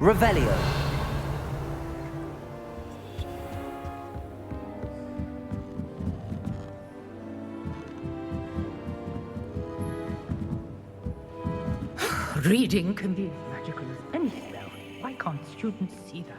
Revelio. Reading can be as magical as any spell. Why can't students see that?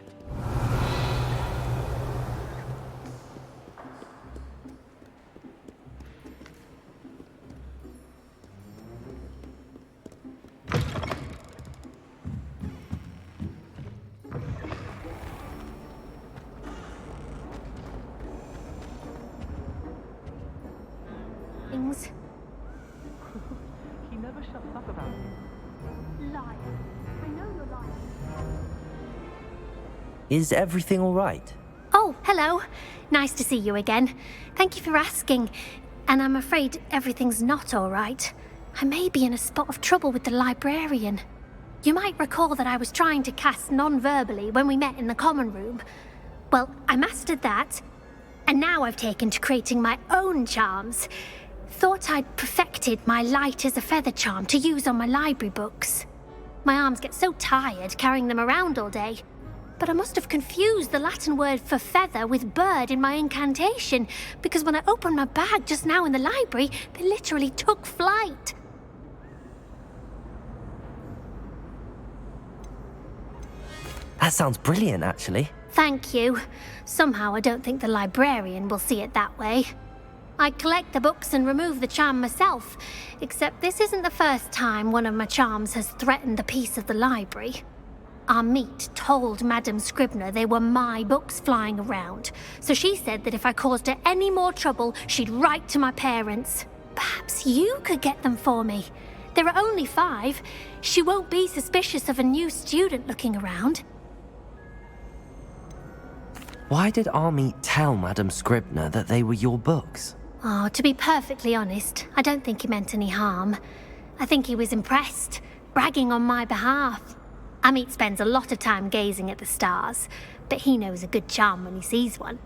Things. He never shuts up about it. Liar. I know you're lying. Is everything all right? Oh, hello. Nice to see you again. Thank you for asking. And I'm afraid everything's not all right. I may be in a spot of trouble with the librarian. You might recall that I was trying to cast non-verbally when we met in the common room. Well, I mastered that, and now I've taken to creating my own charms. Thought I'd perfected my light as a feather charm to use on my library books. My arms get so tired carrying them around all day. But I must have confused the Latin word for feather with bird in my incantation, because when I opened my bag just now in the library, they literally took flight. That sounds brilliant, actually. Thank you. Somehow I don't think the librarian will see it that way. I collect the books and remove the charm myself, except this isn't the first time one of my charms has threatened the peace of the library. Our meet told Madame Scribner they were my books flying around, so she said that if I caused her any more trouble, she'd write to my parents. Perhaps you could get them for me. There are only 5. She won't be suspicious of a new student looking around. Why did Army tell Madame Scribner that they were your books? Oh, to be perfectly honest, I don't think he meant any harm. I think he was impressed, bragging on my behalf. Amit spends a lot of time gazing at the stars, but he knows a good charm when he sees one.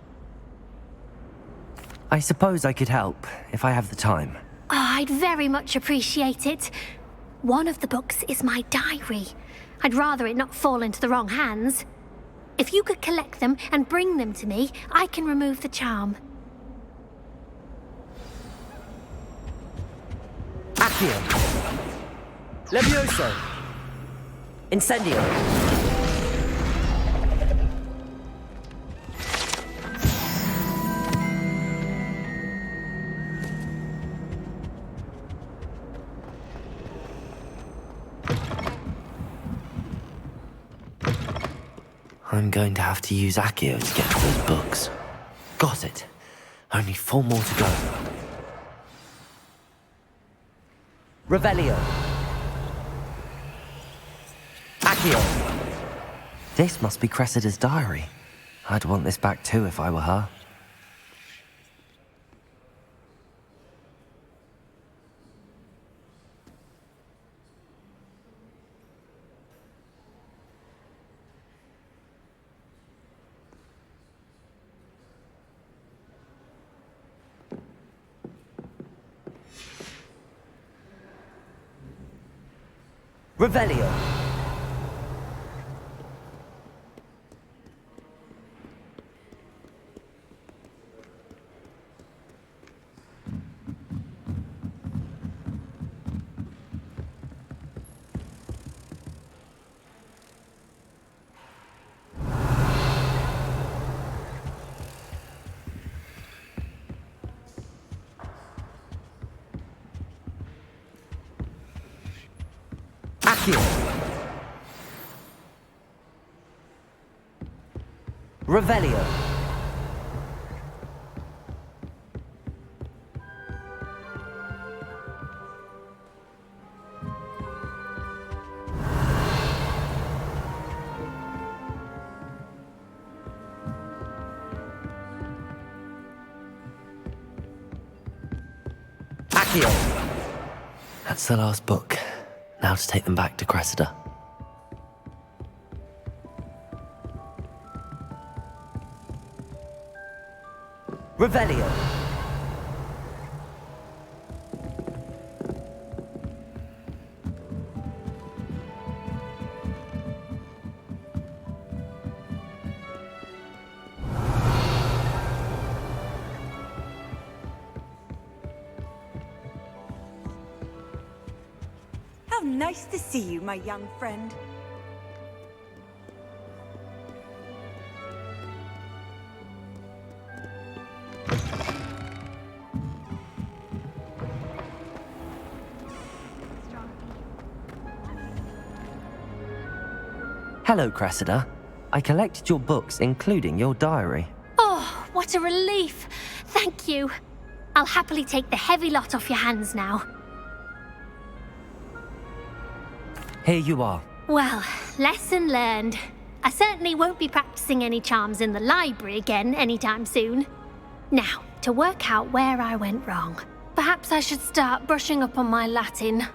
I suppose I could help, if I have the time. Oh, I'd very much appreciate it. One of the books is my diary. I'd rather it not fall into the wrong hands. If you could collect them and bring them to me, I can remove the charm. Accio. Levioso. Incendio. I'm going to have to use Accio to get to those books. Got it. Only 4 more to go. Revelio. Accio. This must be Cressida's diary. I'd want this back too if I were her. Revelio. Accio. Revelio. Accio. That's the last book. Now to take them back to Cressida. Revelio. nice to see you, my young friend. Hello, Cressida. I collected your books, including your diary. Oh, what a relief. Thank you. I'll happily take the heavy lot off your hands now. Here you are. Well, lesson learned. I certainly won't be practicing any charms in the library again anytime soon. Now, to work out where I went wrong. Perhaps I should start brushing up on my Latin.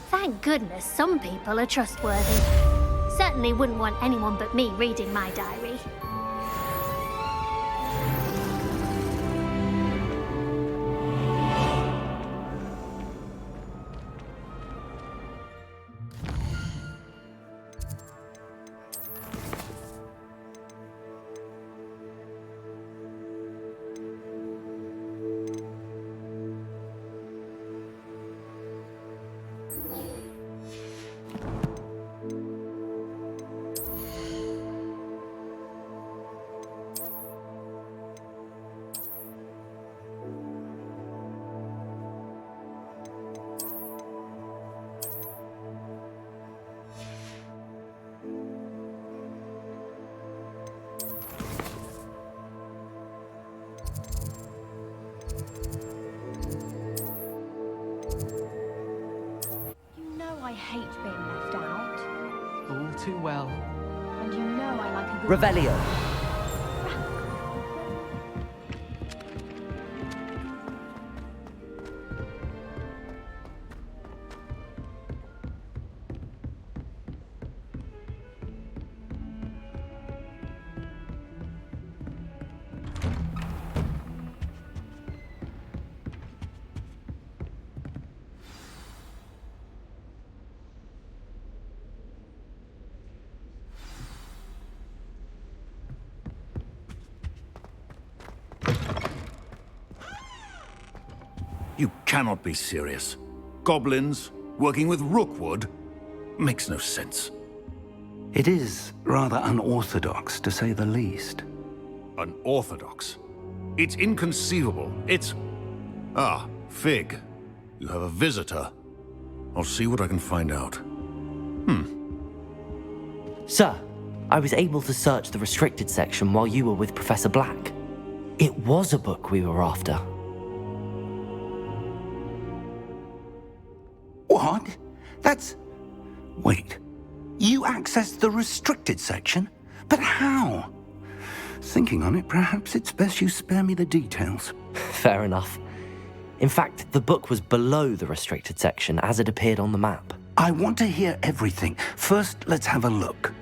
Thank goodness some people are trustworthy. Certainly wouldn't want anyone but me reading my diary. I hate being left out. All too well. And you know I like a good... Revelio. You cannot be serious. Goblins working with rookwood? Makes no sense. It is rather unorthodox, to say the least. Unorthodox? It's inconceivable. It's... Ah, Fig. You have a visitor. I'll see what I can find out. Sir, I was able to search the restricted section while you were with Professor Black. It was a book we were after. What? That's... Wait. You accessed the restricted section? But how? Thinking on it, perhaps it's best you spare me the details. Fair enough. In fact, the book was below the restricted section as it appeared on the map. I want to hear everything. First, let's have a look.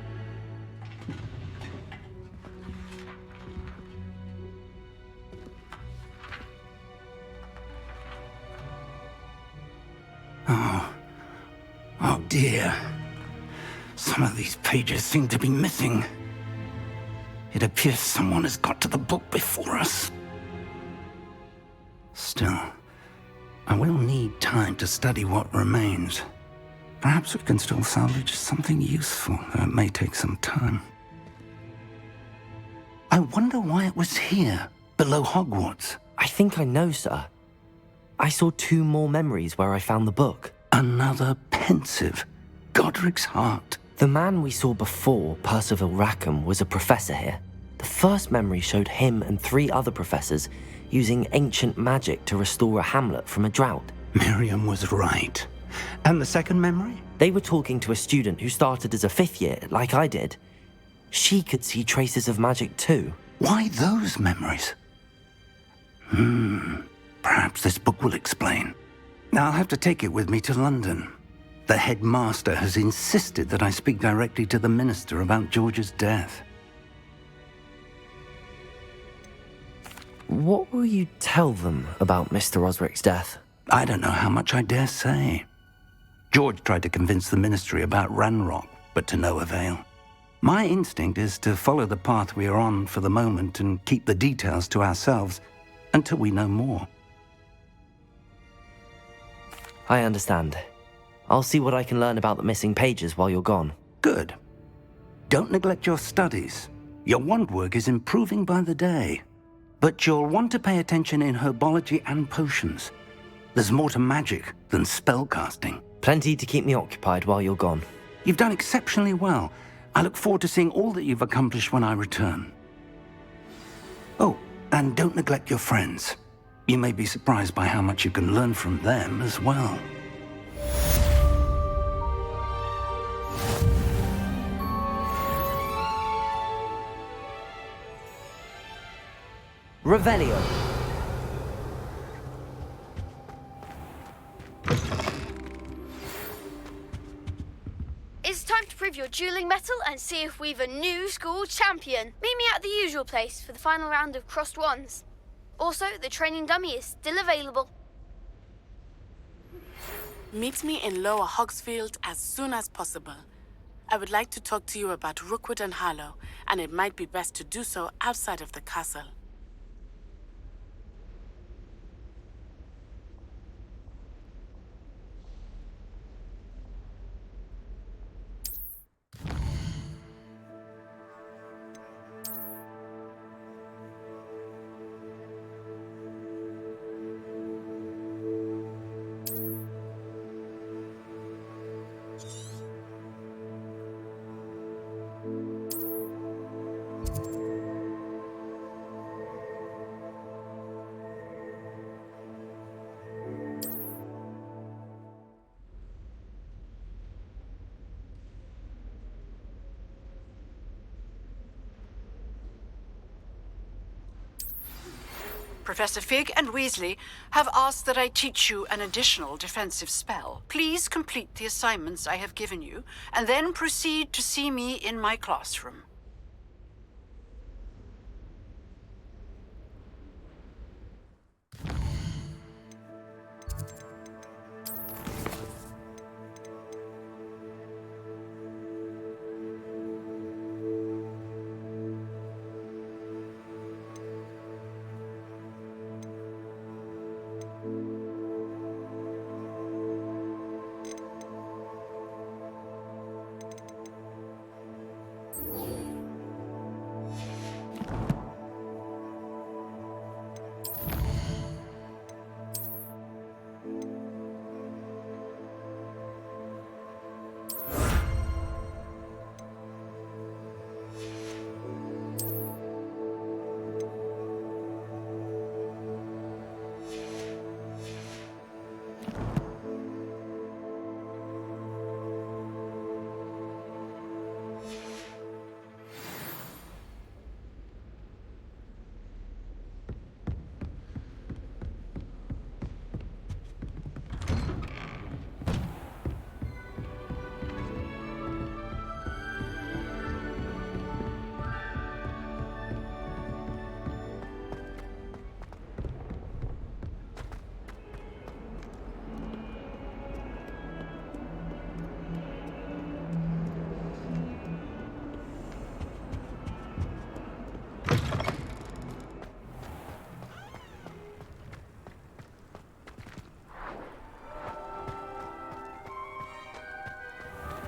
Oh dear. Some of these pages seem to be missing. It appears someone has got to the book before us. Still, I will need time to study what remains. Perhaps we can still salvage something useful, though it may take some time. I wonder why it was here, below Hogwarts. I think I know, sir. I saw 2 more memories where I found the book. Another pensive. Godric's heart. The man we saw before, Percival Rackham, was a professor here. The first memory showed him and 3 other professors using ancient magic to restore a hamlet from a drought. Miriam was right. And the second memory? They were talking to a student who started as a 5th year, like I did. She could see traces of magic too. Why those memories? Perhaps this book will explain. I'll have to take it with me to London. The headmaster has insisted that I speak directly to the minister about George's death. What will you tell them about Mr. Osric's death? I don't know how much I dare say. George tried to convince the ministry about Ranrock, but to no avail. My instinct is to follow the path we are on for the moment and keep the details to ourselves until we know more. I understand. I'll see what I can learn about the missing pages while you're gone. Good. Don't neglect your studies. Your wand work is improving by the day. But you'll want to pay attention in herbology and potions. There's more to magic than spellcasting. Plenty to keep me occupied while you're gone. You've done exceptionally well. I look forward to seeing all that you've accomplished when I return. Oh, and don't neglect your friends. You may be surprised by how much you can learn from them as well. Revelio. It's time to prove your dueling mettle and see if we've a new school champion. Meet me at the usual place for the final round of crossed wands. Also, the training dummy is still available. Meet me in Lower Hogsfield as soon as possible. I would like to talk to you about Rookwood and Harlow, and it might be best to do so outside of the castle. Professor Fig and Weasley have asked that I teach you an additional defensive spell. Please complete the assignments I have given you, and then proceed to see me in my classroom.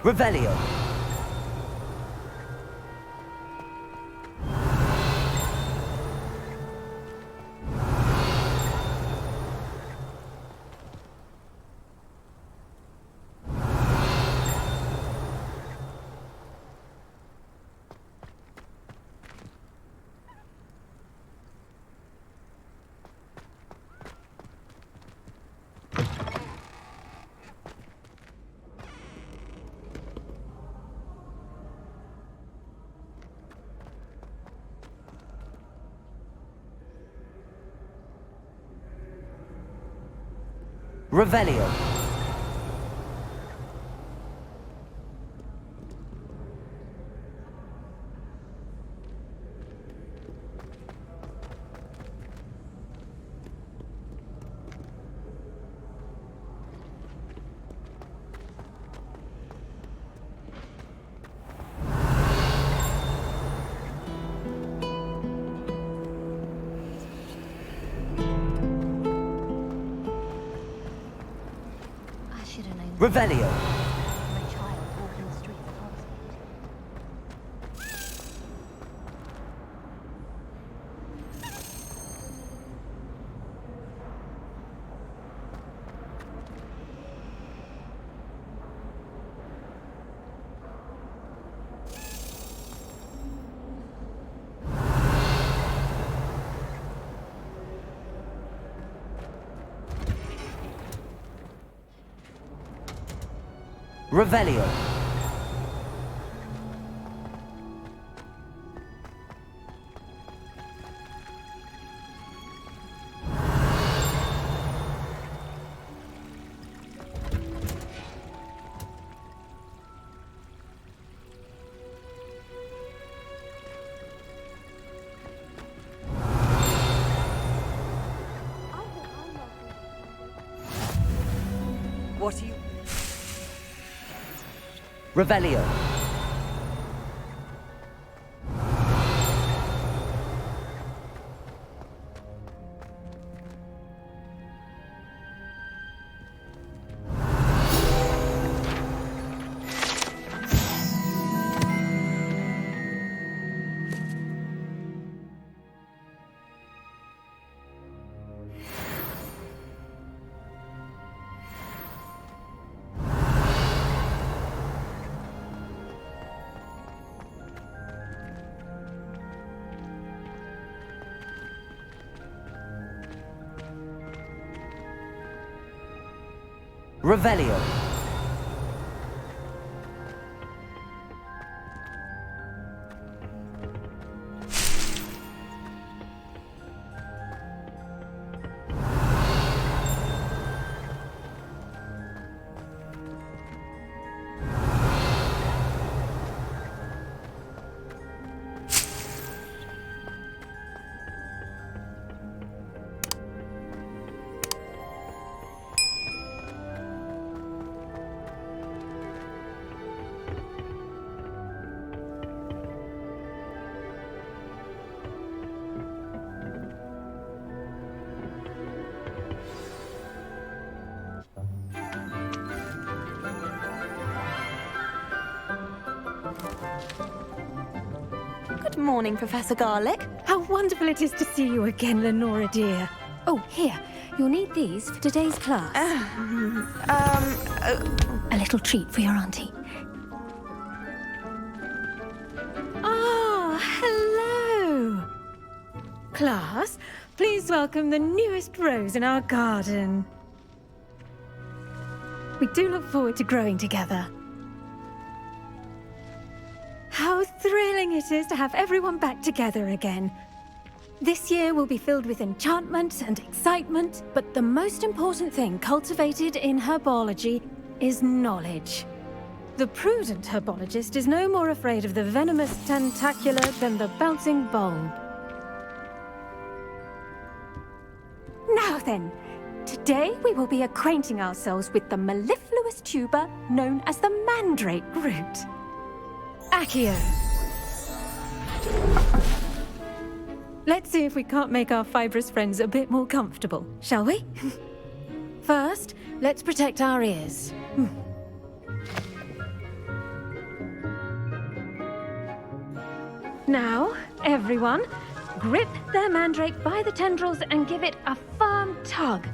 Revelio. Revelio. Revelio. A child walking the streets of Hogsmeade. Revelio. What are you... Revelio. Revelio. Good morning, Professor Garlick. How wonderful it is to see you again, Lenora dear. Oh, here, you'll need these for today's class. A little treat for your auntie. Ah, hello. Class, please welcome the newest rose in our garden. We do look forward to growing together. How thrilling it is to have everyone back together again. This year will be filled with enchantment and excitement, but the most important thing cultivated in herbology is knowledge. The prudent herbologist is no more afraid of the venomous tentacula than the bouncing bulb. Now then, today we will be acquainting ourselves with the mellifluous tuber known as the mandrake root. Accio. Let's see if we can't make our fibrous friends a bit more comfortable, shall we? First, let's protect our ears. Now, everyone, grip their mandrake by the tendrils and give it a firm tug.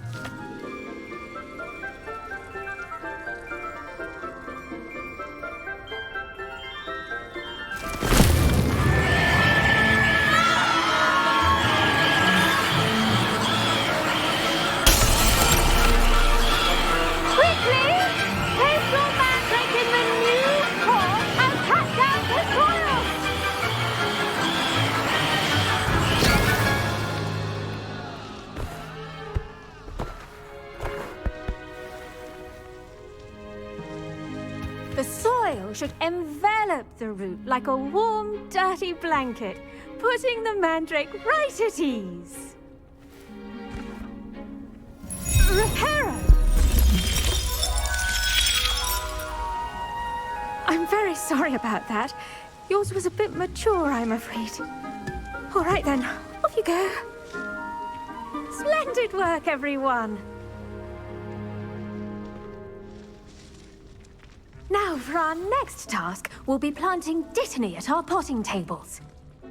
The soil should envelop the root like a warm, dirty blanket, putting the mandrake right at ease. Reparo! I'm very sorry about that. Yours was a bit mature, I'm afraid. All right then, off you go. Splendid work, everyone! Now, for our next task, we'll be planting dittany at our potting tables.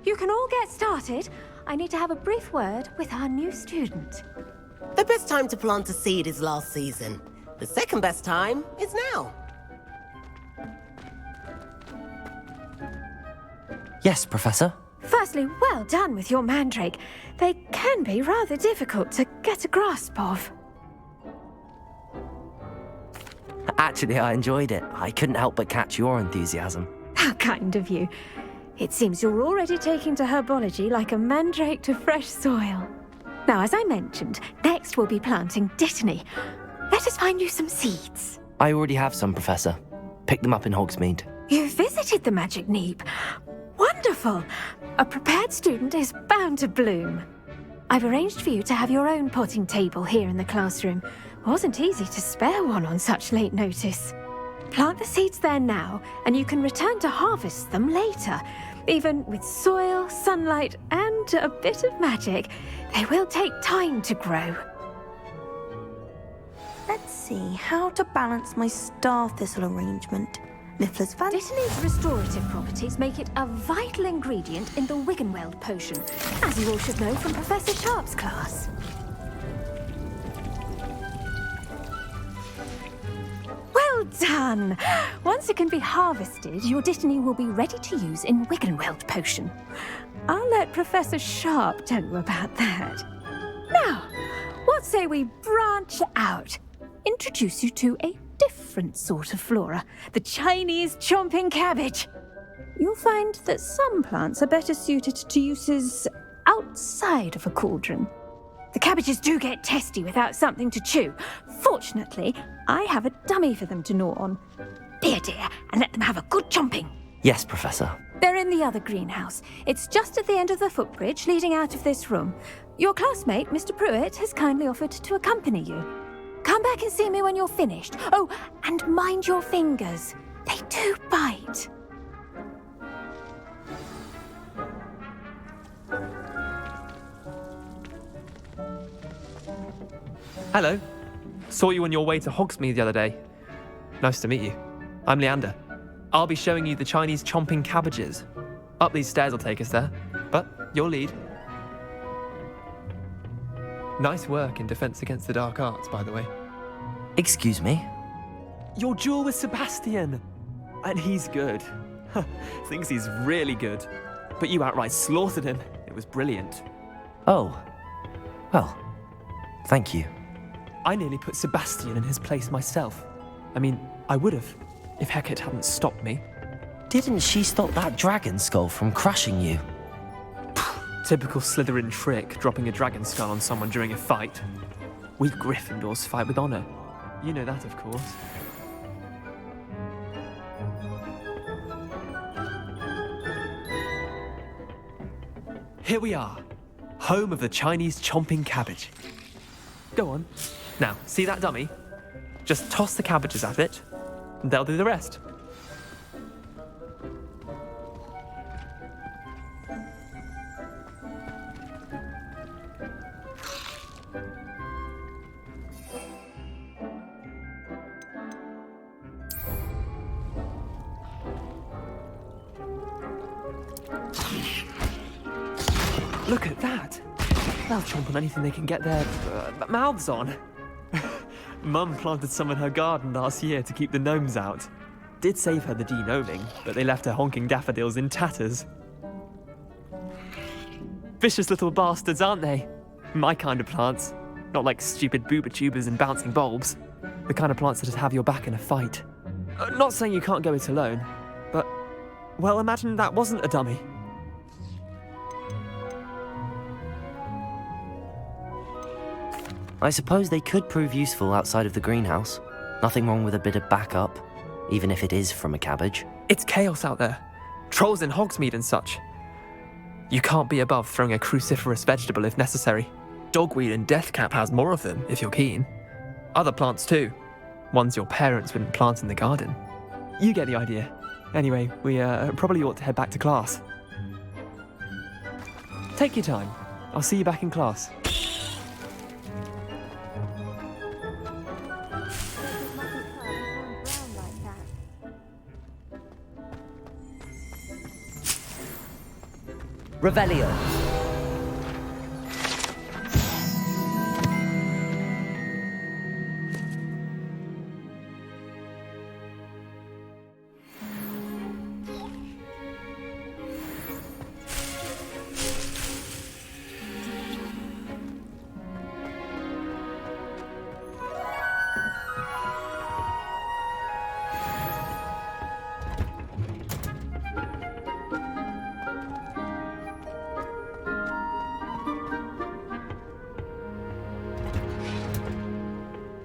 You can all get started. I need to have a brief word with our new student. The best time to plant a seed is last season. The second best time is now. Yes, Professor? Firstly, well done with your mandrake. They can be rather difficult to get a grasp of. Actually, I enjoyed it. I couldn't help but catch your enthusiasm. How kind of you. It seems you're already taking to herbology like a mandrake to fresh soil. Now, as I mentioned, next we'll be planting dittany. Let us find you some seeds. I already have some, Professor. Picked them up in Hogsmeade. You visited the Magic Neep. Wonderful! A prepared student is bound to bloom. I've arranged for you to have your own potting table here in the classroom. Wasn't easy to spare one on such late notice. Plant the seeds there now, and you can return to harvest them later. Even with soil, sunlight, and a bit of magic, they will take time to grow. Let's see how to balance my star thistle arrangement. Mifflin's fancy. Dittany's restorative properties make it a vital ingredient in the Wiggenweld potion, as you all should know from Professor Sharp's class. Well done! Once it can be harvested, your dittany will be ready to use in Wiggenweld potion. I'll let Professor Sharp tell you about that. Now, what say we branch out? Introduce you to a different sort of flora, the Chinese chomping cabbage. You'll find that some plants are better suited to uses outside of a cauldron. The cabbages do get testy without something to chew. Fortunately, I have a dummy for them to gnaw on. Be a dear and let them have a good chomping. Yes, Professor. They're in the other greenhouse. It's just at the end of the footbridge leading out of this room. Your classmate, Mr. Pruitt, has kindly offered to accompany you. Come back and see me when you're finished. Oh, and mind your fingers. They do bite. Hello. Saw you on your way to Hogsmeade the other day. Nice to meet you. I'm Leander. I'll be showing you the Chinese chomping cabbages. Up these stairs will take us there, but your lead. Nice work in Defense Against the Dark Arts, by the way. Excuse me? Your duel with Sebastian! And he's good. Thinks he's really good. But you outright slaughtered him. It was brilliant. Oh. Well, thank you. I nearly put Sebastian in his place myself. I mean, I would have, if Hecate hadn't stopped me. Didn't she stop that dragon skull from crushing you? Typical Slytherin trick, dropping a dragon skull on someone during a fight. We Gryffindors fight with honor. You know that, of course. Here we are, home of the Chinese chomping cabbage. Go on. Now, see that dummy? Just toss the cabbages at it, and they'll do the rest. Look at that! They'll chomp on anything they can get their mouths on. Mum planted some in her garden last year to keep the gnomes out. Did save her the de-gnoming, but they left her honking daffodils in tatters. Vicious little bastards, aren't they? My kind of plants. Not like stupid booba tubers and bouncing bulbs. The kind of plants that'd have your back in a fight. Not saying you can't go it alone, but, well, imagine that wasn't a dummy. I suppose they could prove useful outside of the greenhouse. Nothing wrong with a bit of backup, even if it is from a cabbage. It's chaos out there. Trolls in Hogsmeade and such. You can't be above throwing a cruciferous vegetable if necessary. Dogweed and deathcap has more of them, if you're keen. Other plants too. Ones your parents wouldn't plant in the garden. You get the idea. Anyway, we probably ought to head back to class. Take your time. I'll see you back in class. Revelio.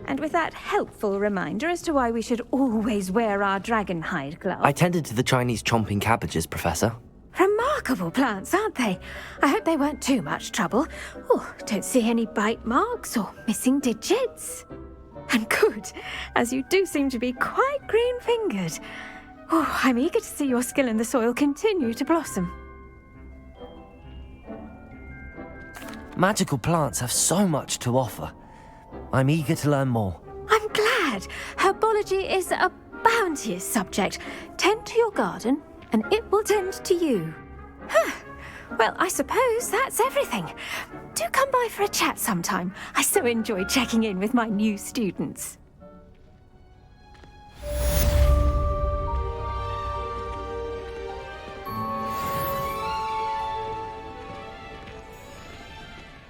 And with that helpful reminder as to why we should always wear our dragon hide gloves. I tended to the Chinese chomping cabbages, Professor. Remarkable plants, aren't they? I hope they weren't too much trouble. Oh, don't see any bite marks or missing digits. And good, as you do seem to be quite green-fingered. Oh, I'm eager to see your skill in the soil continue to blossom. Magical plants have so much to offer. I'm eager to learn more. I'm glad. Herbology is a bounteous subject. Tend to your garden, and it will tend to you. Huh. Well, I suppose that's everything. Do come by for a chat sometime. I so enjoy checking in with my new students.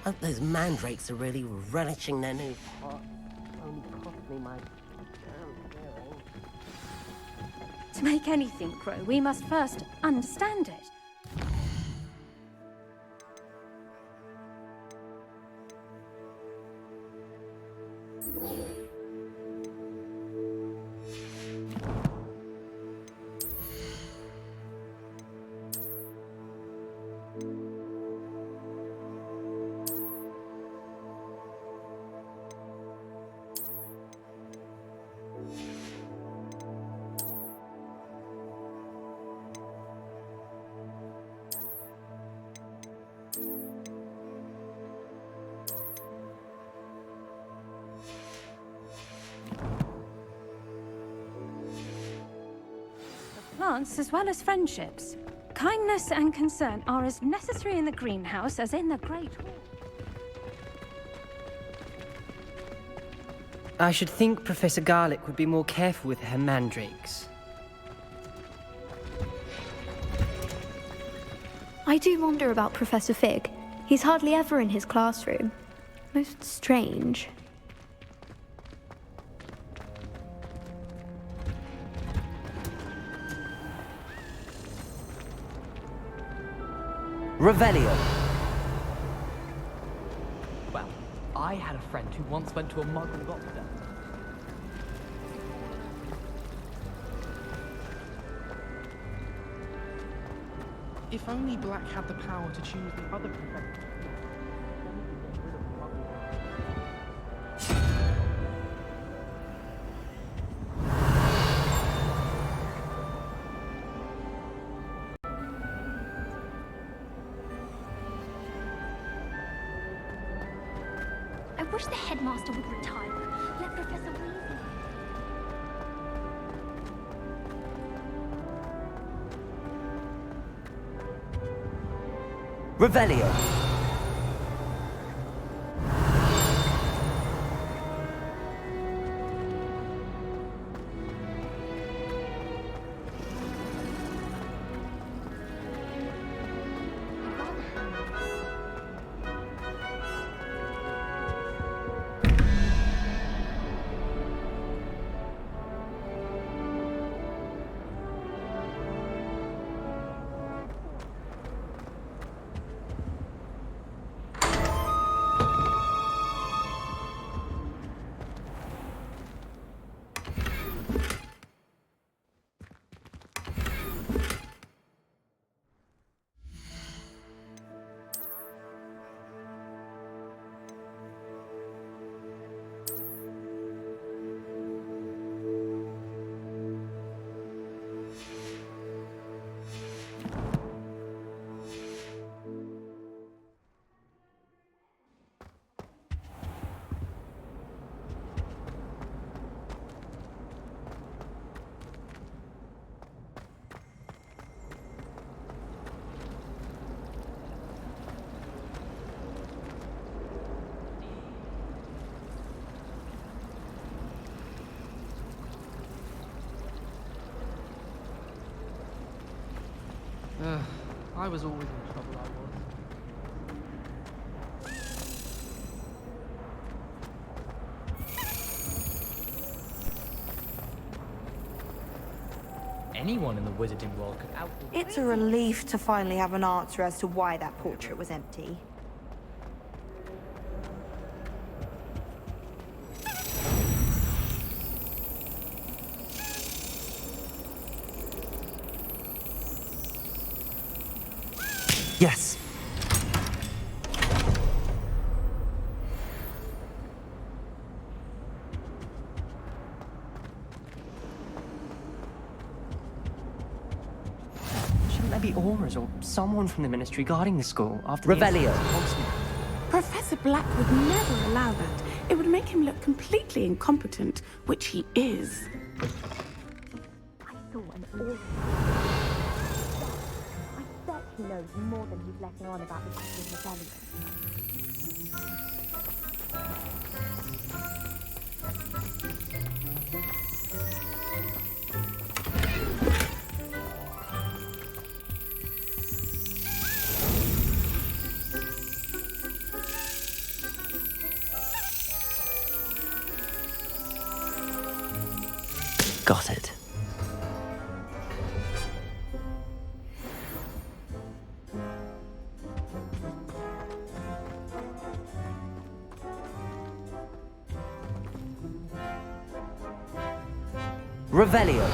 Hope those mandrakes are really relishing their new pot. Only cost me my damn hearing. To make anything grow, we must first understand it. Plants as well as friendships. Kindness and concern are as necessary in the greenhouse as in the Great Hall. I should think Professor Garlick would be more careful with her mandrakes. I do wonder about Professor Fig. He's hardly ever in his classroom. Most strange. Revelio. Well, I had a friend who once went to a muggle doctor. If only Black had the power to choose the other professor. I wish the headmaster would retire. Let Professor Weasley. Revelio. I was always in trouble, I was. Anyone in the wizarding world could out. It's a relief to finally have an answer as to why that portrait was empty. Yes. Shouldn't there be auras or someone from the ministry guarding the school after Revelio. the Professor Black would never allow that. It would make him look completely incompetent, which he is. I saw an aura. I bet he knows more than he's letting on about the Christian rebellion. Got it. Revelio.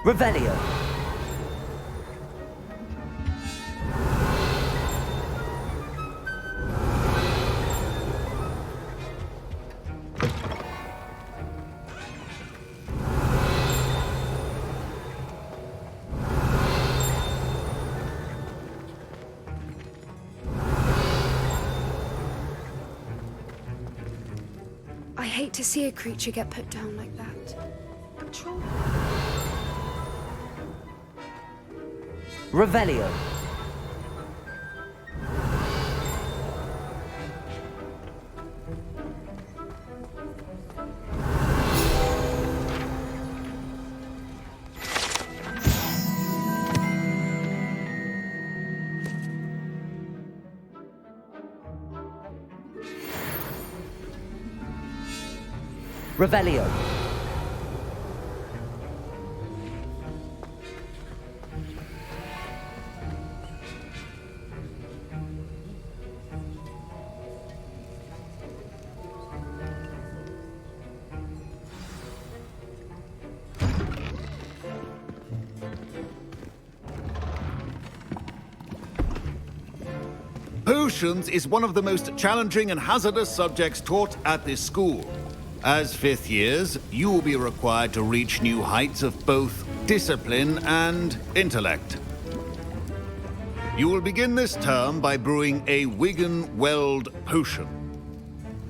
Revelio. I hate to see a creature get put down like that. Control. Revelio. Revelio. Potions is one of the most challenging and hazardous subjects taught at this school. As fifth years, you will be required to reach new heights of both discipline and intellect. You will begin this term by brewing a Wiggenweld potion.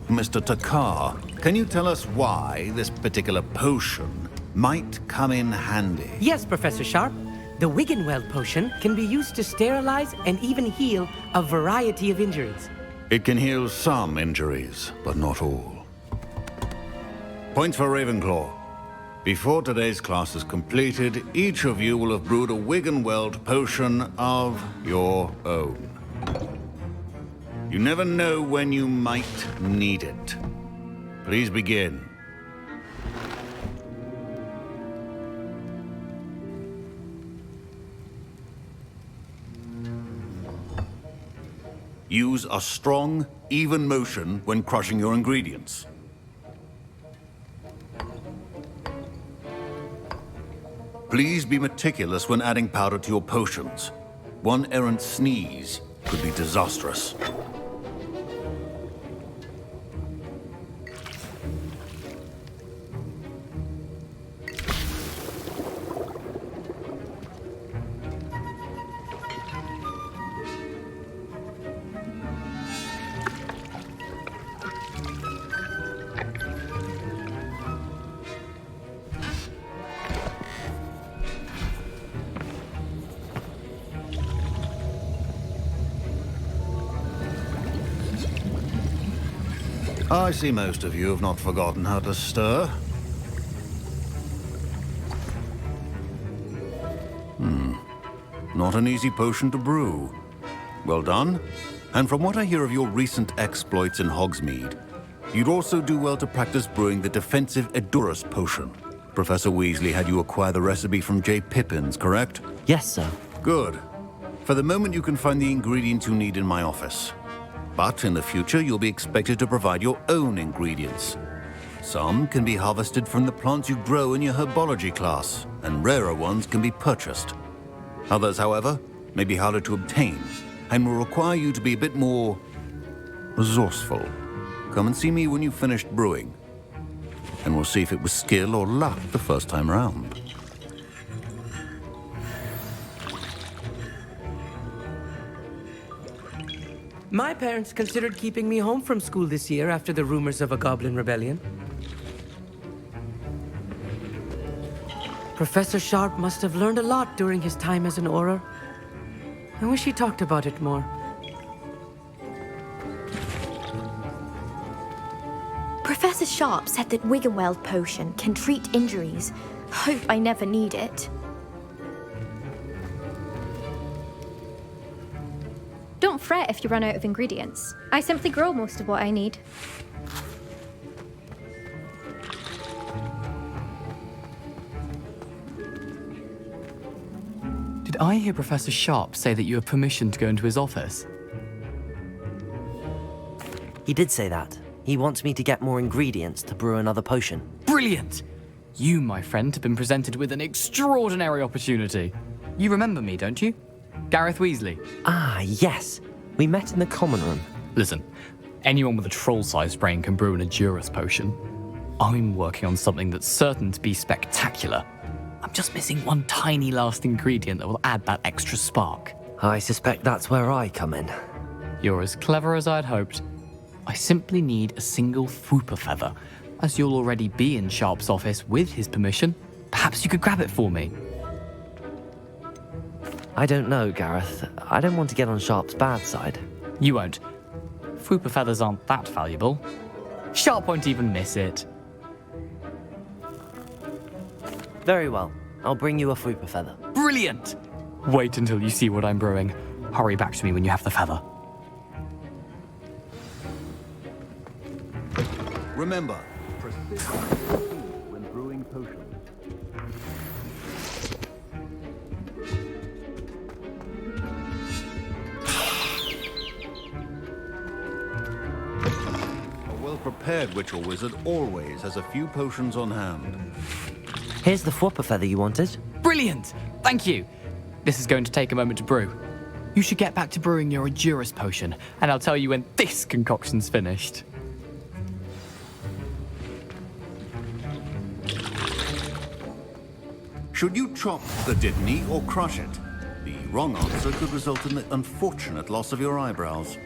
Mr. Takar, can you tell us why this particular potion might come in handy? Yes, Professor Sharp. The Wiggenweld potion can be used to sterilize and even heal a variety of injuries. It can heal some injuries, but not all. Points for Ravenclaw. Before today's class is completed, each of you will have brewed a Wiggenweld potion of your own. You never know when you might need it. Please begin. Use a strong, even motion when crushing your ingredients. Please be meticulous when adding powder to your potions. One errant sneeze could be disastrous. I see most of you have not forgotten how to stir. Not an easy potion to brew. Well done. And from what I hear of your recent exploits in Hogsmeade, you'd also do well to practice brewing the defensive Edurus potion. Professor Weasley had you acquire the recipe from J. Pippin's, correct? Yes, sir. Good. For the moment, you can find the ingredients you need in my office. But in the future, you'll be expected to provide your own ingredients. Some can be harvested from the plants you grow in your herbology class, and rarer ones can be purchased. Others, however, may be harder to obtain, and will require you to be a bit more resourceful. Come and see me when you've finished brewing, and we'll see if it was skill or luck the first time round. My parents considered keeping me home from school this year after the rumors of a goblin rebellion. Professor Sharp must have learned a lot during his time as an Auror. I wish he talked about it more. Professor Sharp said that Wiggenweld potion can treat injuries. Hope I never need it. Don't fret if you run out of ingredients. I simply grow most of what I need. Did I hear Professor Sharp say that you have permission to go into his office? He did say that. He wants me to get more ingredients to brew another potion. Brilliant! You, my friend, have been presented with an extraordinary opportunity. You remember me, don't you? Gareth Weasley. Ah, yes. We met in the common room. Listen, anyone with a troll-sized brain can brew an Edurus potion. I'm working on something that's certain to be spectacular. I'm just missing one tiny last ingredient that will add that extra spark. I suspect that's where I come in. You're as clever as I'd hoped. I simply need a single Fwooper feather. As you'll already be in Sharp's office with his permission, perhaps you could grab it for me. I don't know, Gareth. I don't want to get on Sharp's bad side. You won't. Fwooper feathers aren't that valuable. Sharp won't even miss it. Very well. I'll bring you a Fwooper feather. Brilliant! Wait until you see what I'm brewing. Hurry back to me when you have the feather. Remember, persist when brewing potions. A well-prepared witch or wizard always has a few potions on hand. Here's the Fwooper feather you wanted. Brilliant! Thank you. This is going to take a moment to brew. You should get back to brewing your Edurus potion, and I'll tell you when this concoction's finished. Should you chop the Dittany or crush it? The wrong answer could result in the unfortunate loss of your eyebrows.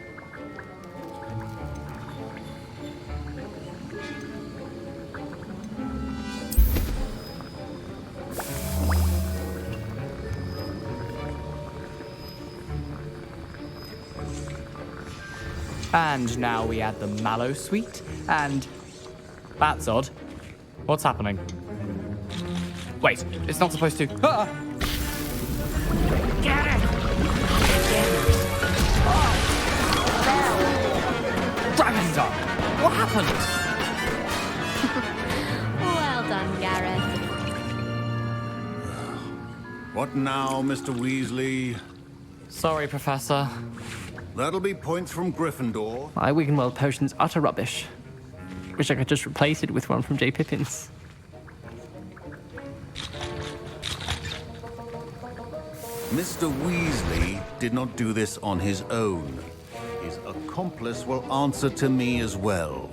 And now we add the mallow sweet, and... That's odd. What's happening? Wait, it's not supposed to... Ah! Get it! Dragon's What happened? Well done, Gareth. What now, Mr. Weasley? Sorry, Professor. That'll be points from Gryffindor. My Wiggenweld potion's utter rubbish. Wish I could just replace it with one from J. Pippin's. Mr. Weasley did not do this on his own. His accomplice will answer to me as well.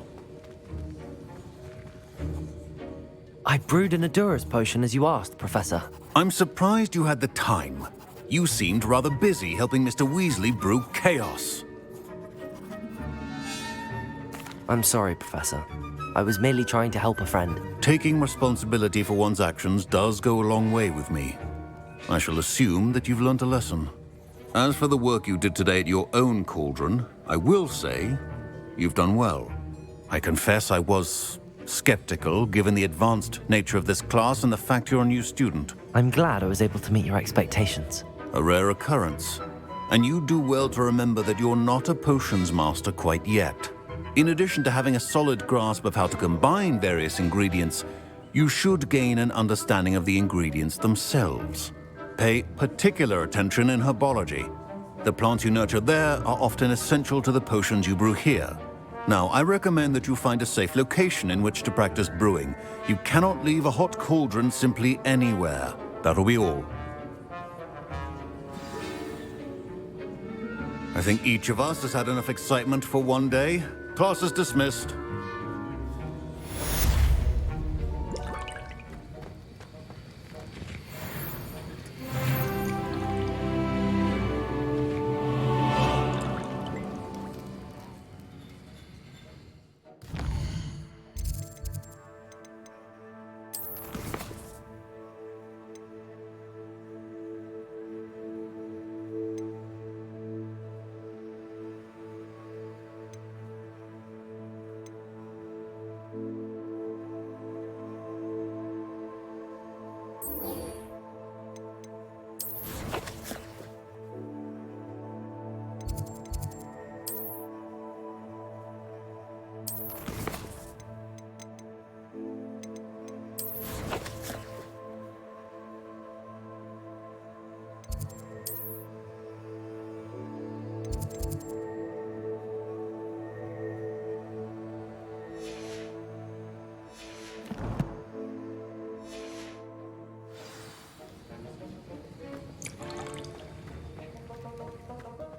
I brewed an Edurus potion as you asked, Professor. I'm surprised you had the time. You seemed rather busy helping Mr. Weasley brew chaos. I'm sorry, Professor. I was merely trying to help a friend. Taking responsibility for one's actions does go a long way with me. I shall assume that you've learnt a lesson. As for the work you did today at your own cauldron, I will say you've done well. I confess I was skeptical, given the advanced nature of this class and the fact you're a new student. I'm glad I was able to meet your expectations. A rare occurrence. And you do well to remember that you're not a potions master quite yet. In addition to having a solid grasp of how to combine various ingredients, you should gain an understanding of the ingredients themselves. Pay particular attention in herbology. The plants you nurture there are often essential to the potions you brew here. Now, I recommend that you find a safe location in which to practice brewing. You cannot leave a hot cauldron simply anywhere. That'll be all. I think each of us has had enough excitement for one day. Class is dismissed.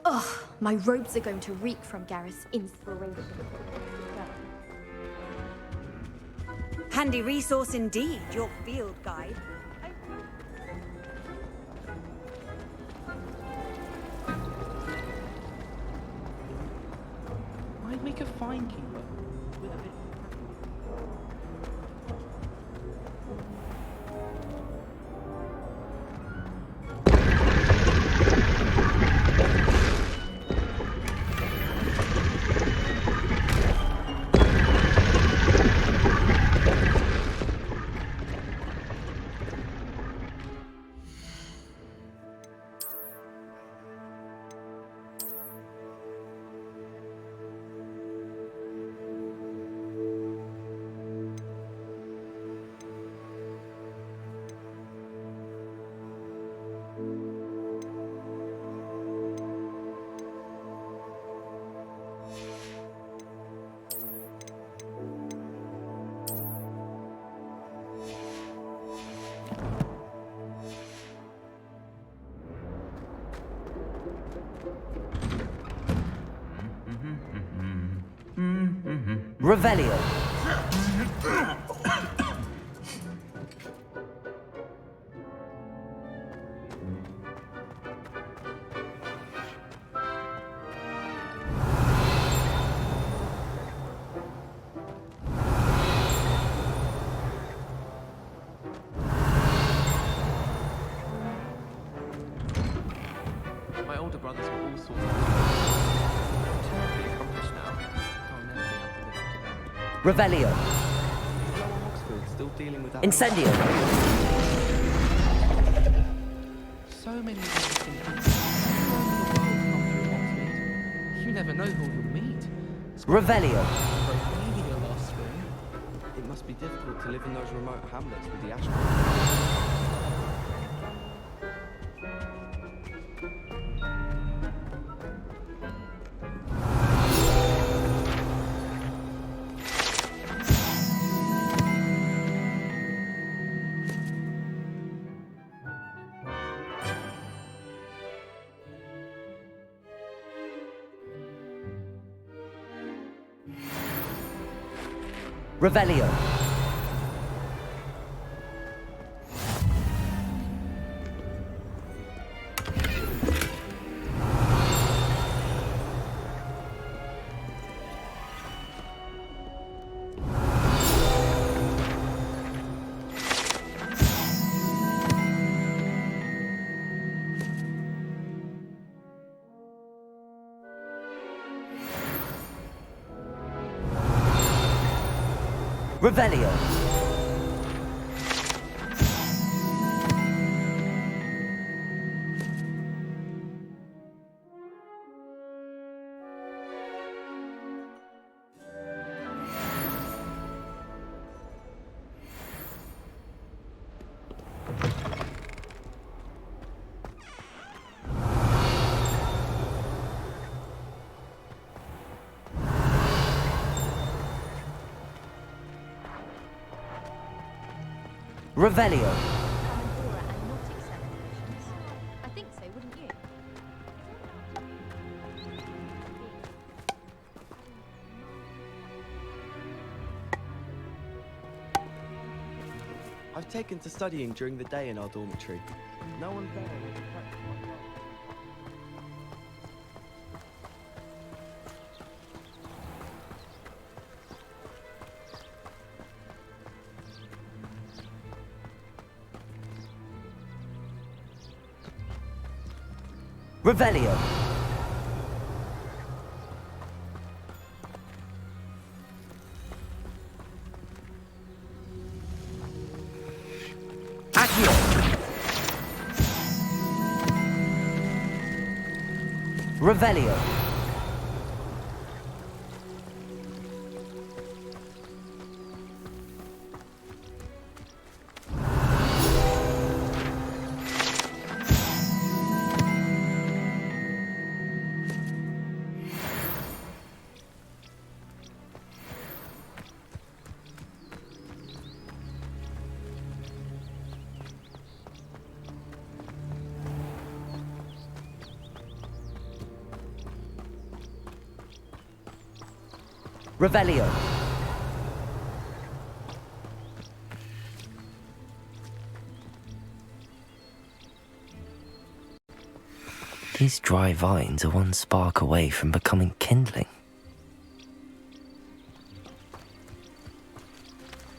Ugh, my robes are going to reek from Gareth's inspiration. Handy resource indeed, your field guide. I'd make a fine keeper with a bit. Revelio. My older brothers were all sorts of terribly accomplished now. I'll never be able to live up to them. Revelio. Still dealing with that. Incendio. So many interesting people. You never know who you'll meet. Revelio. Maybe your last spring. It must be difficult to live in those remote hamlets with the astronauts. Revelio. Revelio. Revelio. I think so, wouldn't you? I've taken to studying during the day in our dormitory. No one there will practice my craft. Revelio. Accio. Revelio. Revelio. These dry vines are one spark away from becoming kindling.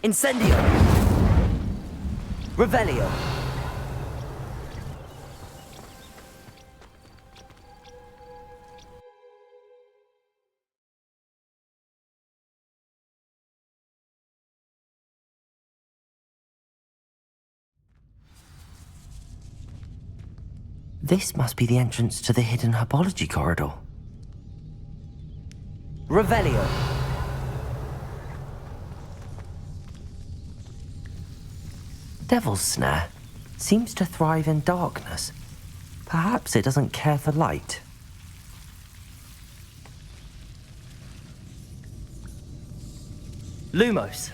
Incendio. Revelio. This must be the entrance to the hidden herbology corridor. Revelio. Devil's Snare seems to thrive in darkness. Perhaps it doesn't care for light. Lumos.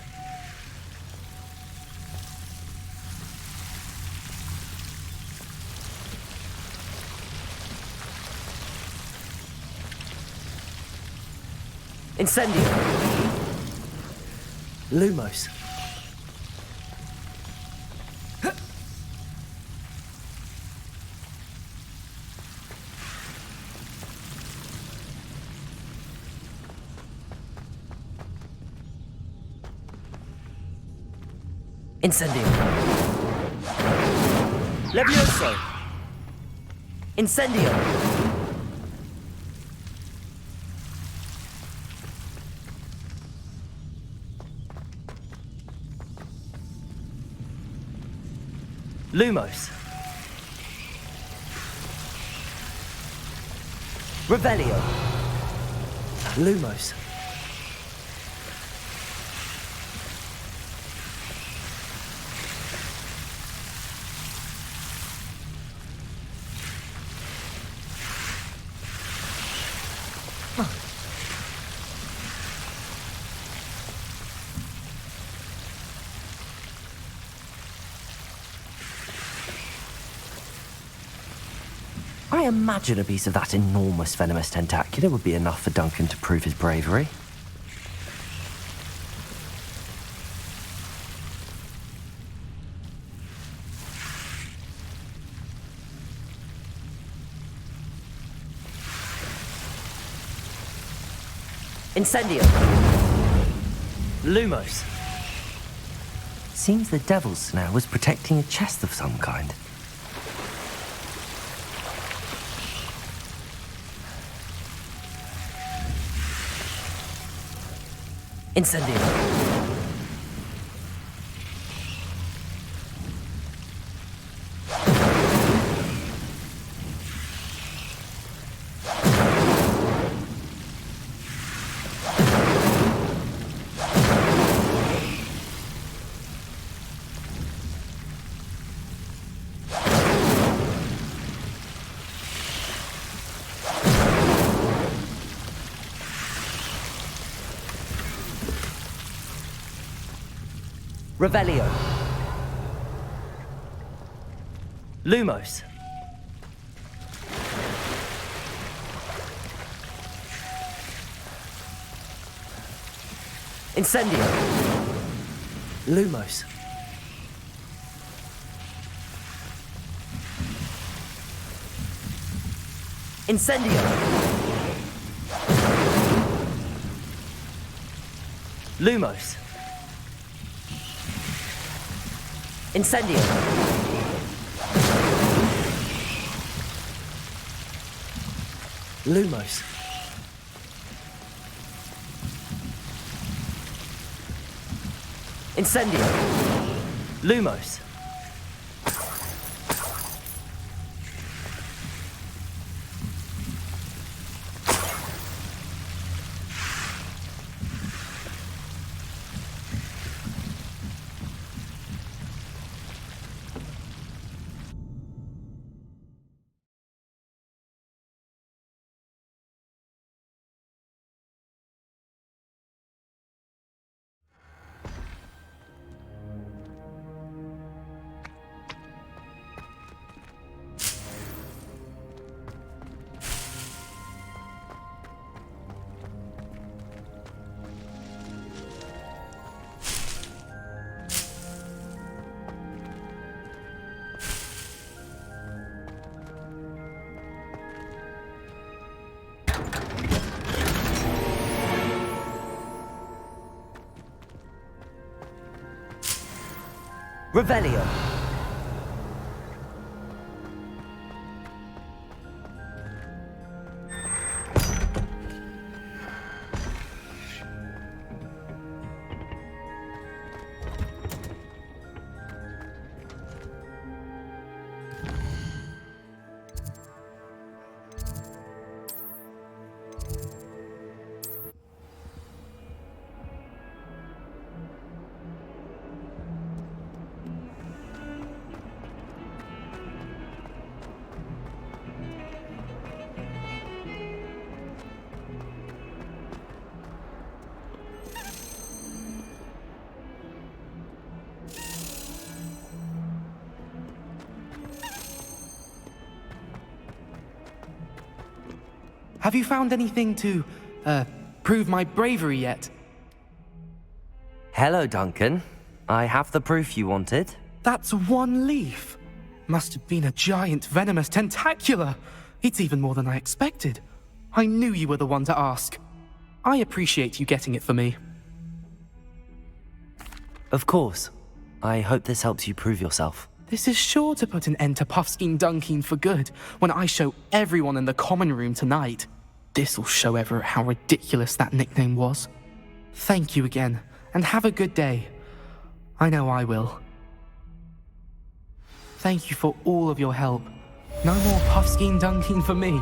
Incendio. Lumos. Incendio. Levioso. Incendio. Lumos. Revelio. Lumos. I imagine a piece of that enormous venomous tentacular would be enough for Duncan to prove his bravery. Incendio. Lumos. Seems the Devil's Snare was protecting a chest of some kind. Incendio. Revelio. Lumos. Incendio. Lumos. Incendio. Lumos. Incendio. Lumos. Incendio. Lumos. Revelio. Have you found anything to, prove my bravery yet? Hello, Duncan. I have the proof you wanted. That's one leaf. Must have been a giant venomous tentacula. It's even more than I expected. I knew you were the one to ask. I appreciate you getting it for me. Of course. I hope this helps you prove yourself. This is sure to put an end to Puffskein Dunkeen for good when I show everyone in the common room tonight. This'll show Everett how ridiculous that nickname was. Thank you again, and have a good day. I know I will. Thank you for all of your help. No more Puffskein Dunkeen for me.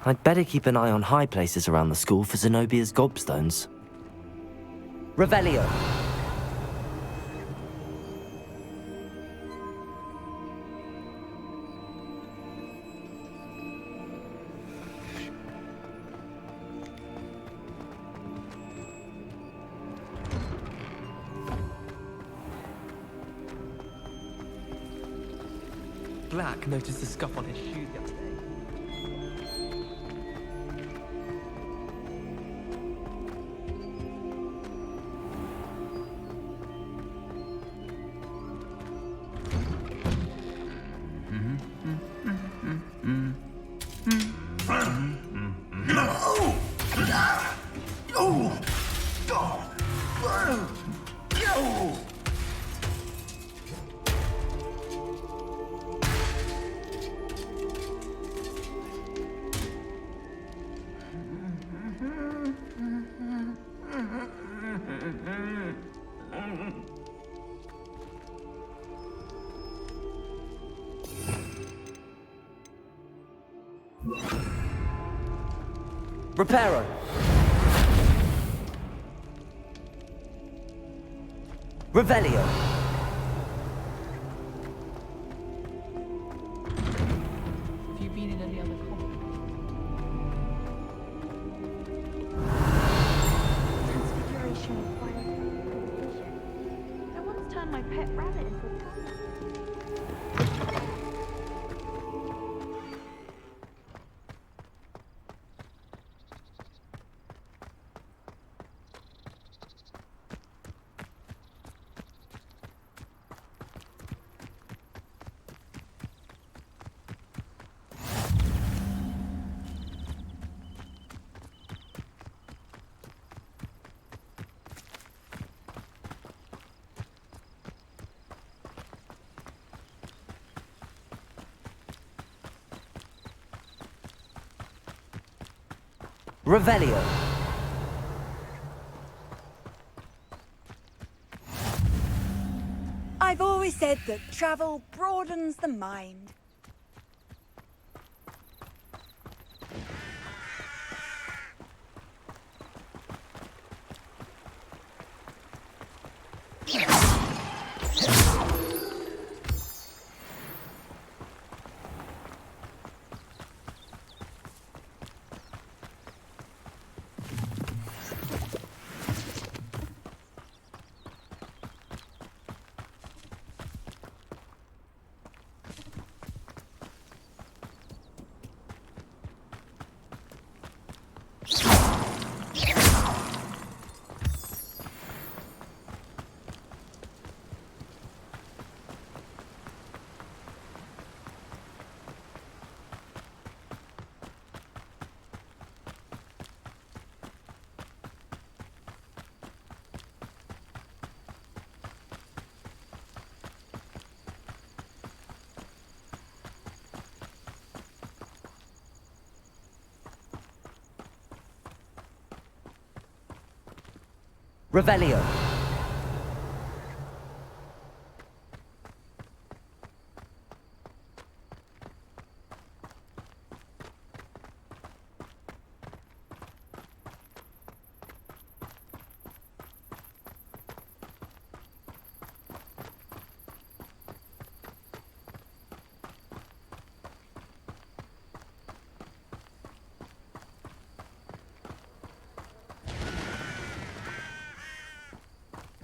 I'd better keep an eye on high places around the school for Zenobia's gobstones. Revelio. Black noticed the scuff on his shoes the other day. Reparo. Revelio. Have you been in any other comics? Transfiguration requires vision. I once turned my pet rabbit into a cat. Revelio. I've always said that travel broadens the mind. Revelio.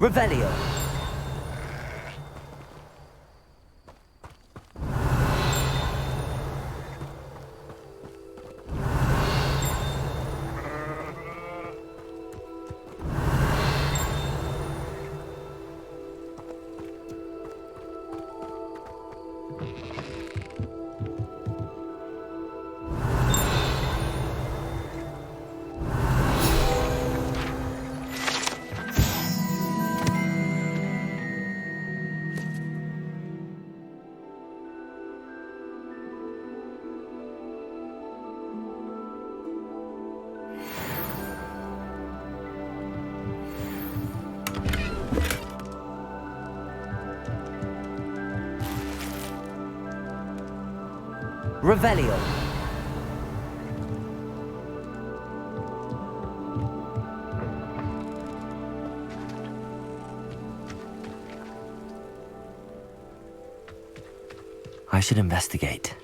Revelio. Revelio. I should investigate.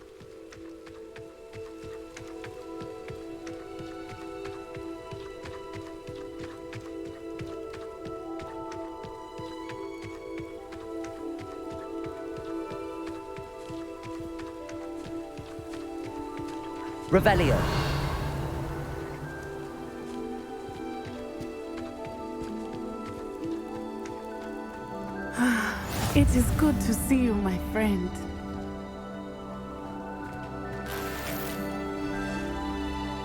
Revelio. It is good to see you, my friend.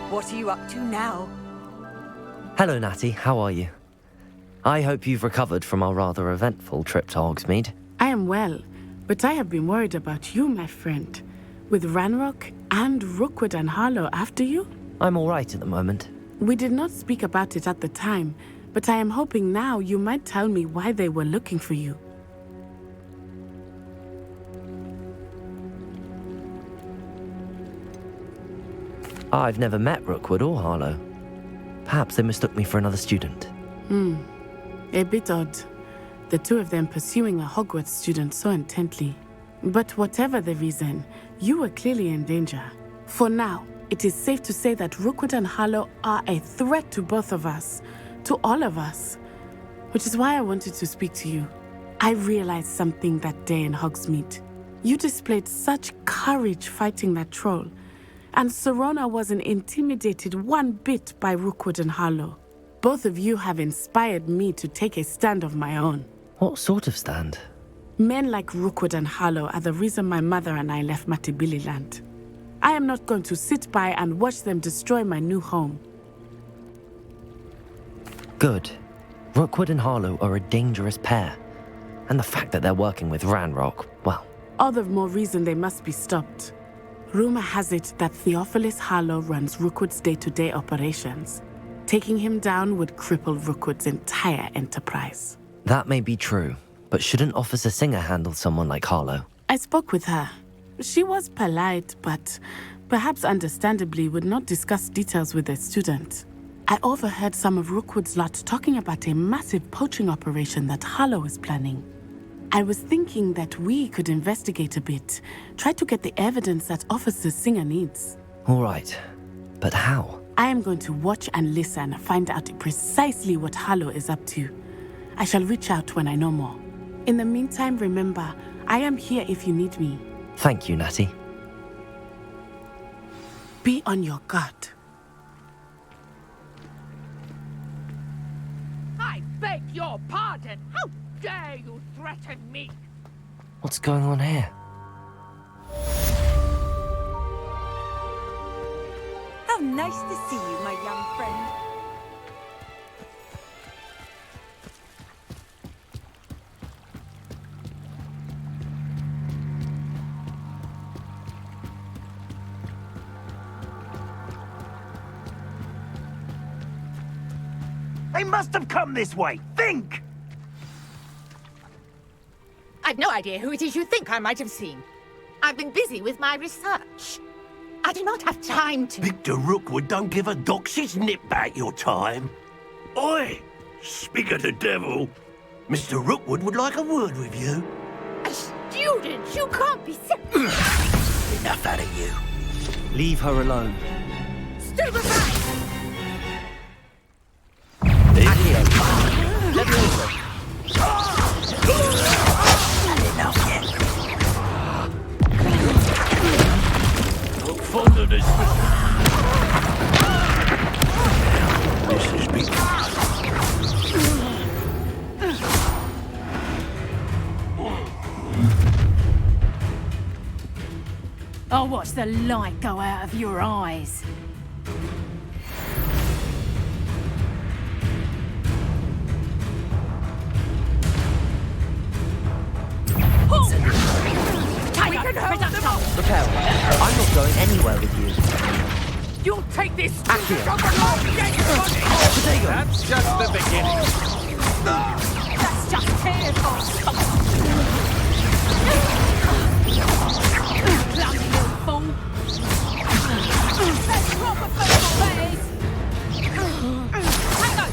What are you up to now? Hello, Natty. How are you? I hope you've recovered from our rather eventful trip to Hogsmeade. I am well, but I have been worried about you, my friend. With Ranrock and Rookwood and Harlow after you? I'm all right at the moment. We did not speak about it at the time, but I am hoping now you might tell me why they were looking for you. I've never met Rookwood or Harlow. Perhaps they mistook me for another student. A bit odd. The two of them pursuing a Hogwarts student so intently. But whatever the reason, you were clearly in danger. For now, it is safe to say that Rookwood and Harlow are a threat to both of us, to all of us. Which is why I wanted to speak to you. I realized something that day in Hogsmeade. You displayed such courage fighting that troll, and Serona wasn't intimidated one bit by Rookwood and Harlow. Both of you have inspired me to take a stand of my own. What sort of stand? Men like Rookwood and Harlow are the reason my mother and I left Matibili Land. I am not going to sit by and watch them destroy my new home. Good. Rookwood and Harlow are a dangerous pair. And the fact that they're working with Ranrock, well... All the more reason they must be stopped. Rumor has it that Theophilus Harlow runs Rookwood's day-to-day operations. Taking him down would cripple Rookwood's entire enterprise. That may be true, but shouldn't Officer Singer handle someone like Harlow? I spoke with her. She was polite, but perhaps understandably would not discuss details with a student. I overheard some of Rookwood's lot talking about a massive poaching operation that Harlow is planning. I was thinking that we could investigate a bit, try to get the evidence that Officer Singer needs. All right, but how? I am going to watch and listen, find out precisely what Harlow is up to. I shall reach out when I know more. In the meantime, remember, I am here if you need me. Thank you, Natty. Be on your guard. I beg your pardon. How dare you threaten me? What's going on here? How nice to see you, my young friend. They must have come this way. Think! I've no idea who it is you think I might have seen. I've been busy with my research. I do not have time to... Victor Rookwood don't give a doxy's nip back your time. Oi! Speak of the devil. Mr. Rookwood would like a word with you. A student? You can't be sick. Enough out of you. Leave her alone. Stupefy! Let me over. Enough yet. Look fond of this. This is big. I'll watch the light go out of your eyes. Prepare. I'm not going anywhere with you. You'll take this Accio. That's just the beginning. That's just tears. Clumsy little fool. That's proper football, that is. Tango.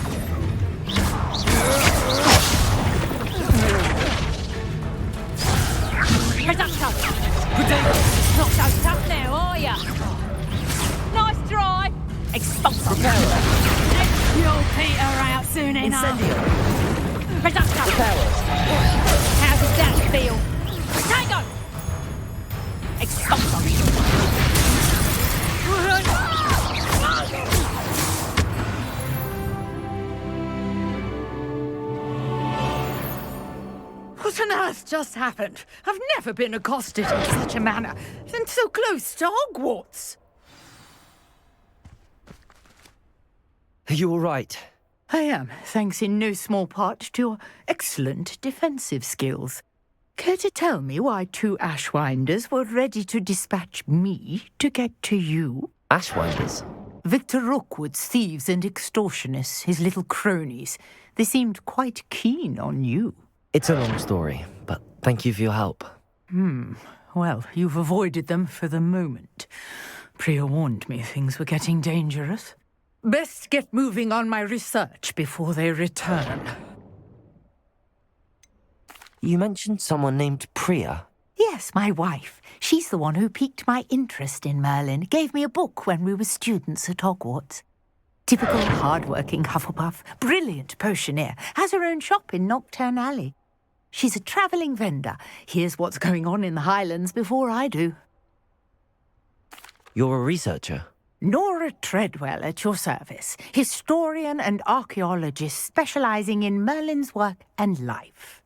Reducto. Not so tough now, are ya? Nice try. Expulsor. You'll peter out soon enough. Incendio. Reductor. How does that feel? Tango. Expulsor. What on earth just happened? I've never been accosted in such a manner, and so close to Hogwarts. Are you all right? I am, thanks in no small part to your excellent defensive skills. Care to tell me why 2 Ashwinders were ready to dispatch me to get to you? Ashwinders? Victor Rookwood's thieves and extortionists, his little cronies. They seemed quite keen on you. It's a long story, but thank you for your help. Well, you've avoided them for the moment. Priya warned me things were getting dangerous. Best get moving on my research before they return. You mentioned someone named Priya. Yes, my wife. She's the one who piqued my interest in Merlin. Gave me a book when we were students at Hogwarts. Typical hard-working Hufflepuff, brilliant potioneer, has her own shop in Knockturn Alley. She's a travelling vendor. Hears what's going on in the Highlands before I do. You're a researcher? Nora Treadwell at your service, historian and archaeologist specialising in Merlin's work and life.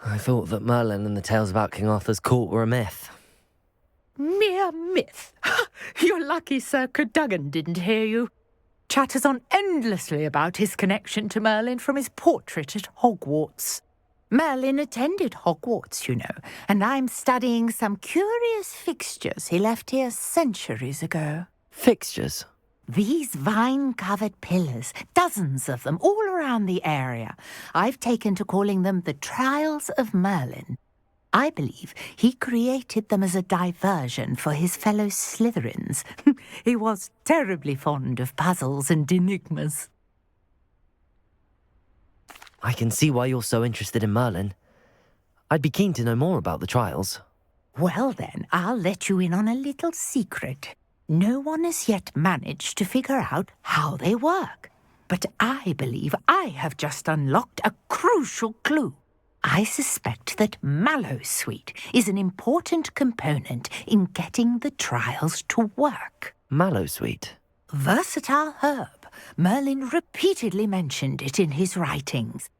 I thought that Merlin and the tales about King Arthur's court were a myth. Mere myth. You're lucky Sir Cadogan didn't hear you. Chatters on endlessly about his connection to Merlin from his portrait at Hogwarts. Merlin attended Hogwarts, you know, and I'm studying some curious fixtures he left here centuries ago. Fixtures? These vine-covered pillars, dozens of them, all around the area. I've taken to calling them the Trials of Merlin. I believe he created them as a diversion for his fellow Slytherins. He was terribly fond of puzzles and enigmas. I can see why you're so interested in Merlin. I'd be keen to know more about the trials. Well then, I'll let you in on a little secret. No one has yet managed to figure out how they work. But I believe I have just unlocked a crucial clue. I suspect that Mallowsweet is an important component in getting the trials to work. Mallowsweet? Versatile herb. Merlin repeatedly mentioned it in his writings.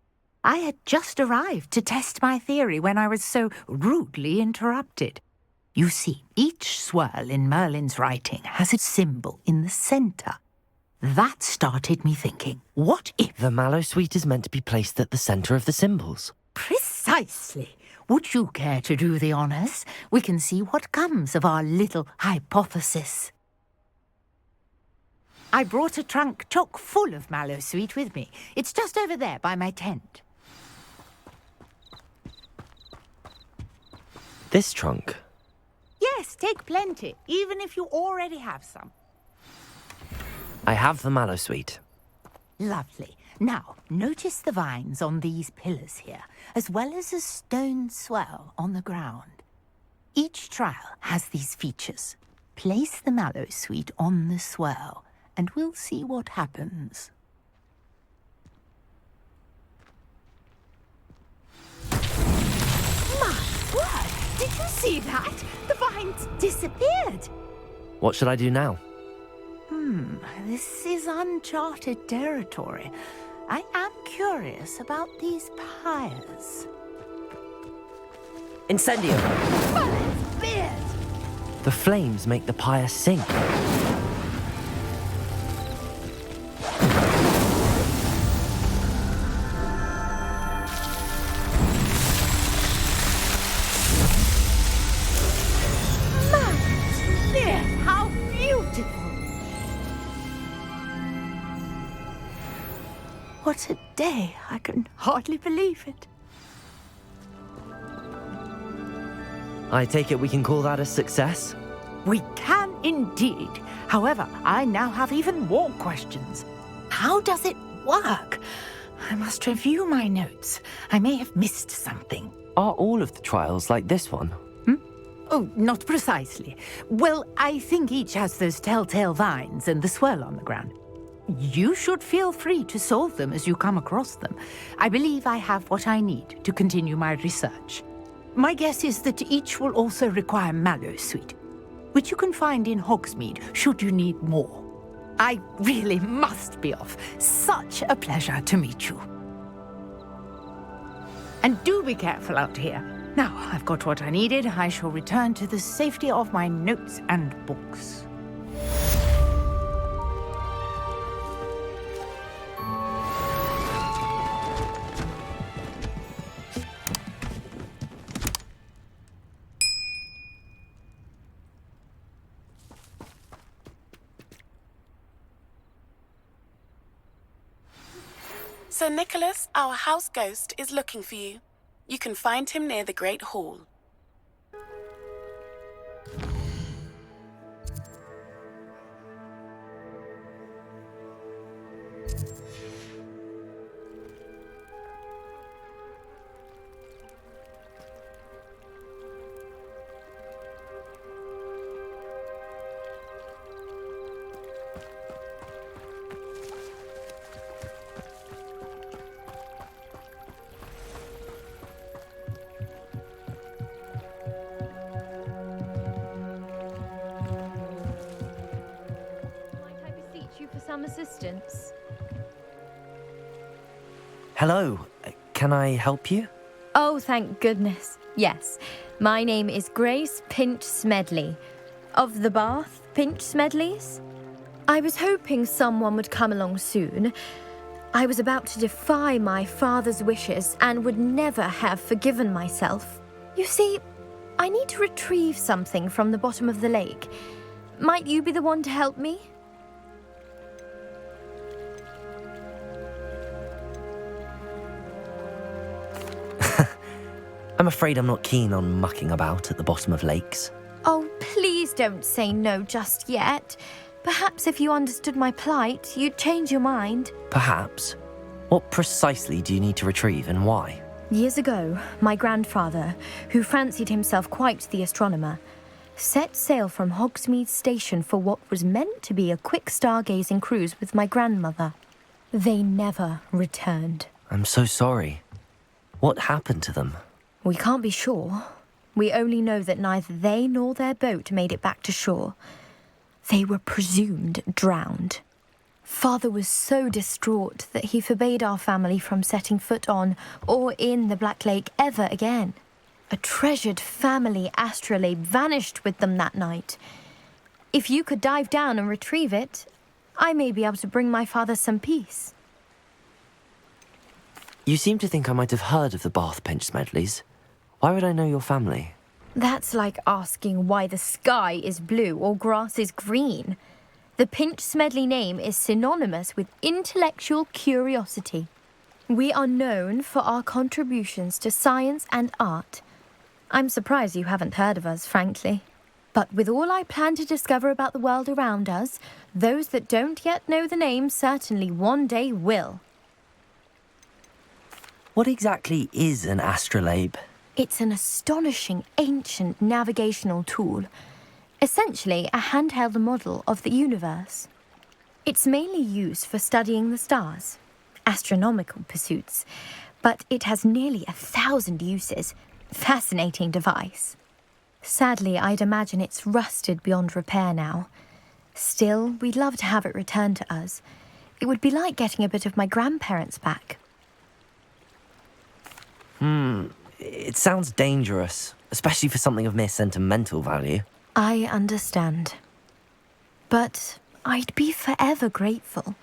I had just arrived to test my theory when I was so rudely interrupted. You see, each swirl in Merlin's writing has a symbol in the centre. That started me thinking, what if... The Mallowsweet is meant to be placed at the centre of the symbols. Precisely. Would you care to do the honours? We can see what comes of our little hypothesis. I brought a trunk chock full of Mallowsweet with me. It's just over there by my tent. This trunk? Yes, take plenty, even if you already have some. I have the Mallowsweet. Lovely. Now, notice the vines on these pillars here, as well as a stone swell on the ground. Each trial has these features. Place the Mallowsweet on the swell, and we'll see what happens. My word! Did you see that? The vines disappeared! What should I do now? This is uncharted territory. I am curious about these pyres. Incendio! Merlin's beard! The flames make the pyre sink. Merlin's beard! How beautiful! What a day! I can hardly believe it. I take it we can call that a success? We can indeed. However, I now have even more questions. How does it work? I must review my notes. I may have missed something. Are all of the trials like this one? Oh, not precisely. Well, I think each has those telltale vines and the swirl on the ground. You should feel free to solve them as you come across them. I believe I have what I need to continue my research. My guess is that each will also require mallow sweet, which you can find in Hogsmeade should you need more. I really must be off. Such a pleasure to meet you. And do be careful out here. Now I've got what I needed, I shall return to the safety of my notes and books. Sir Nicholas, our house ghost, is looking for you. You can find him near the Great Hall. Some assistance. Hello, can I help you? Oh, thank goodness. Yes. My name is Grace Pinch Smedley, of the Bath Pinch Smedleys. I was hoping someone would come along soon. I was about to defy my father's wishes and would never have forgiven myself. You see, I need to retrieve something from the bottom of the lake. Might you be the one to help me? I'm afraid I'm not keen on mucking about at the bottom of lakes. Oh, please don't say no just yet. Perhaps if you understood my plight, you'd change your mind. Perhaps. What precisely do you need to retrieve and why? Years ago, my grandfather, who fancied himself quite the astronomer, set sail from Hogsmeade Station for what was meant to be a quick stargazing cruise with my grandmother. They never returned. I'm so sorry. What happened to them? We can't be sure. We only know that neither they nor their boat made it back to shore. They were presumed drowned. Father was so distraught that he forbade our family from setting foot on or in the Black Lake ever again. A treasured family astrolabe vanished with them that night. If you could dive down and retrieve it, I may be able to bring my father some peace. You seem to think I might have heard of the Bath Pinch Smedleys. Why would I know your family? That's like asking why the sky is blue or grass is green. The Pinch Smedley name is synonymous with intellectual curiosity. We are known for our contributions to science and art. I'm surprised you haven't heard of us, frankly. But with all I plan to discover about the world around us, those that don't yet know the name certainly one day will. What exactly is an astrolabe? It's an astonishing ancient navigational tool, essentially a handheld model of the universe. It's mainly used for studying the stars, astronomical pursuits, but it has nearly 1,000 uses. Fascinating device. Sadly, I'd imagine it's rusted beyond repair now. Still, we'd love to have it returned to us. It would be like getting a bit of my grandparents back. It sounds dangerous, especially for something of mere sentimental value. I understand. But I'd be forever grateful.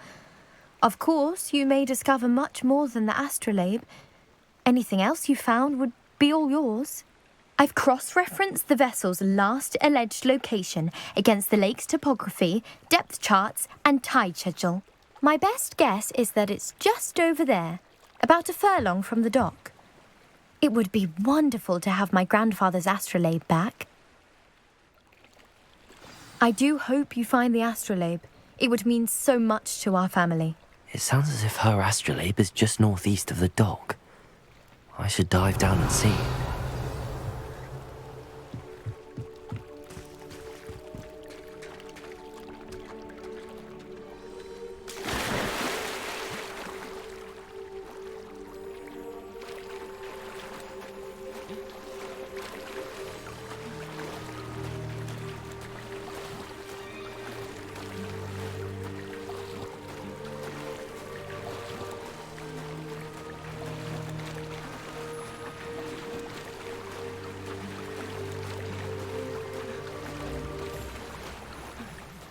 Of course, you may discover much more than the astrolabe. Anything else you found would be all yours. I've cross-referenced the vessel's last alleged location against the lake's topography, depth charts, and tide schedule. My best guess is that it's just over there, about a furlong from the dock. It would be wonderful to have my grandfather's astrolabe back. I do hope you find the astrolabe. It would mean so much to our family. It sounds as if her astrolabe is just northeast of the dock. I should dive down and see.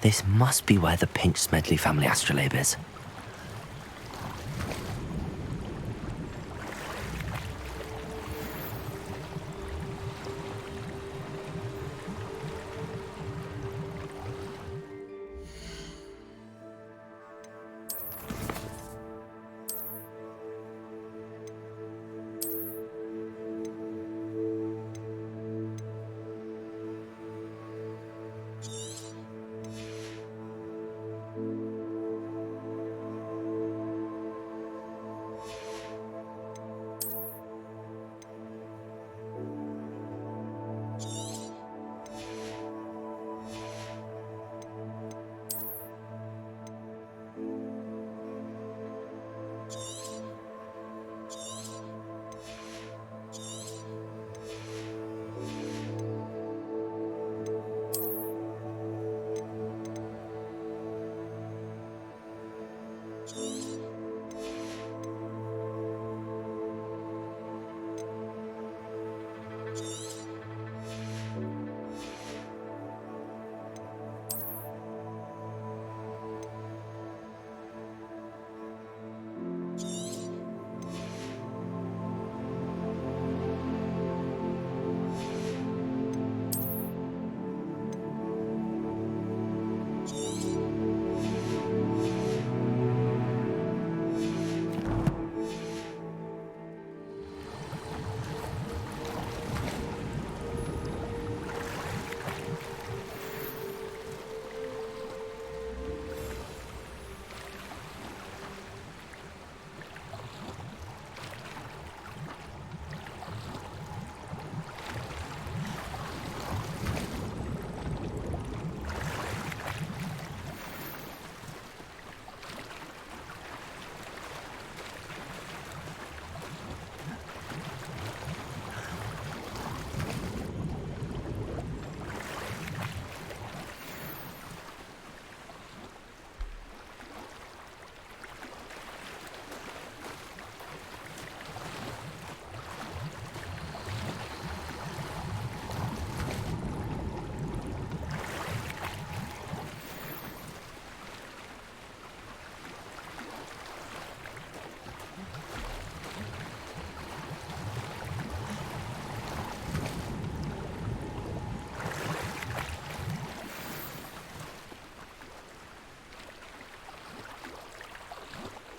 This must be where the Pinch Smedley family astrolabe is.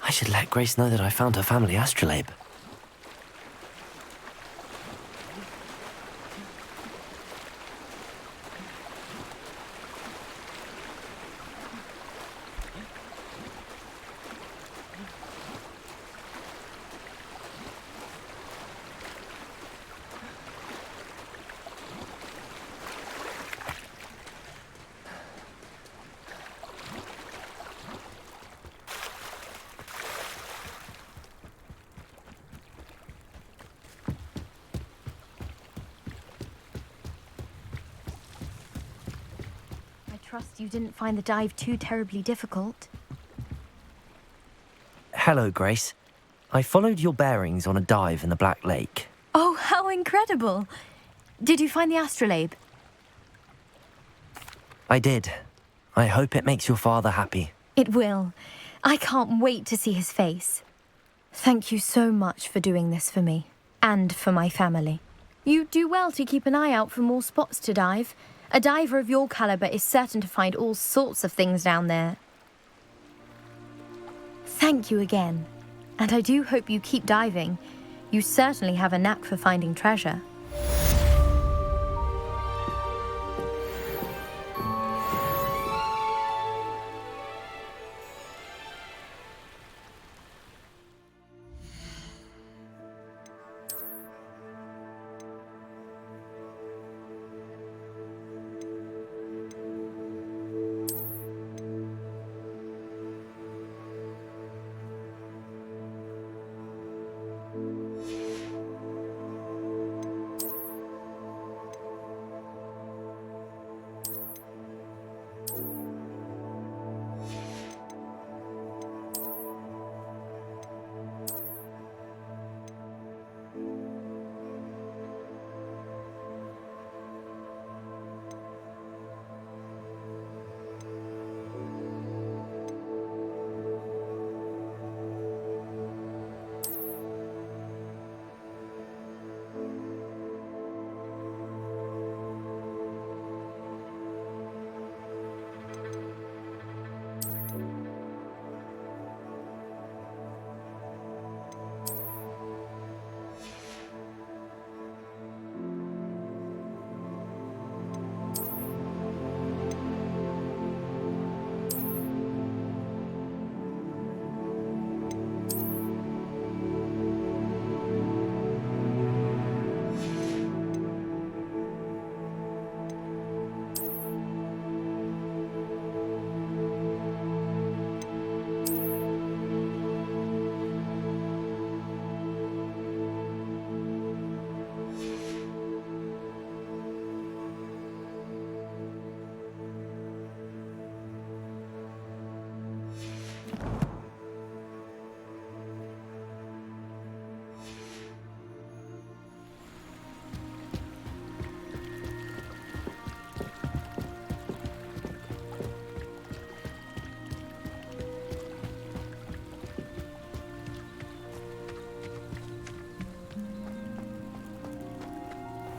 I should let Grace know that I found her family astrolabe. Trust you didn't find the dive too terribly difficult. Hello, Grace. I followed your bearings on a dive in the Black Lake. Oh, how incredible! Did you find the astrolabe? I did. I hope it makes your father happy. It will. I can't wait to see his face. Thank you so much for doing this for me, and for my family. You do well to keep an eye out for more spots to dive. A diver of your caliber is certain to find all sorts of things down there. Thank you again, and I do hope you keep diving. You certainly have a knack for finding treasure.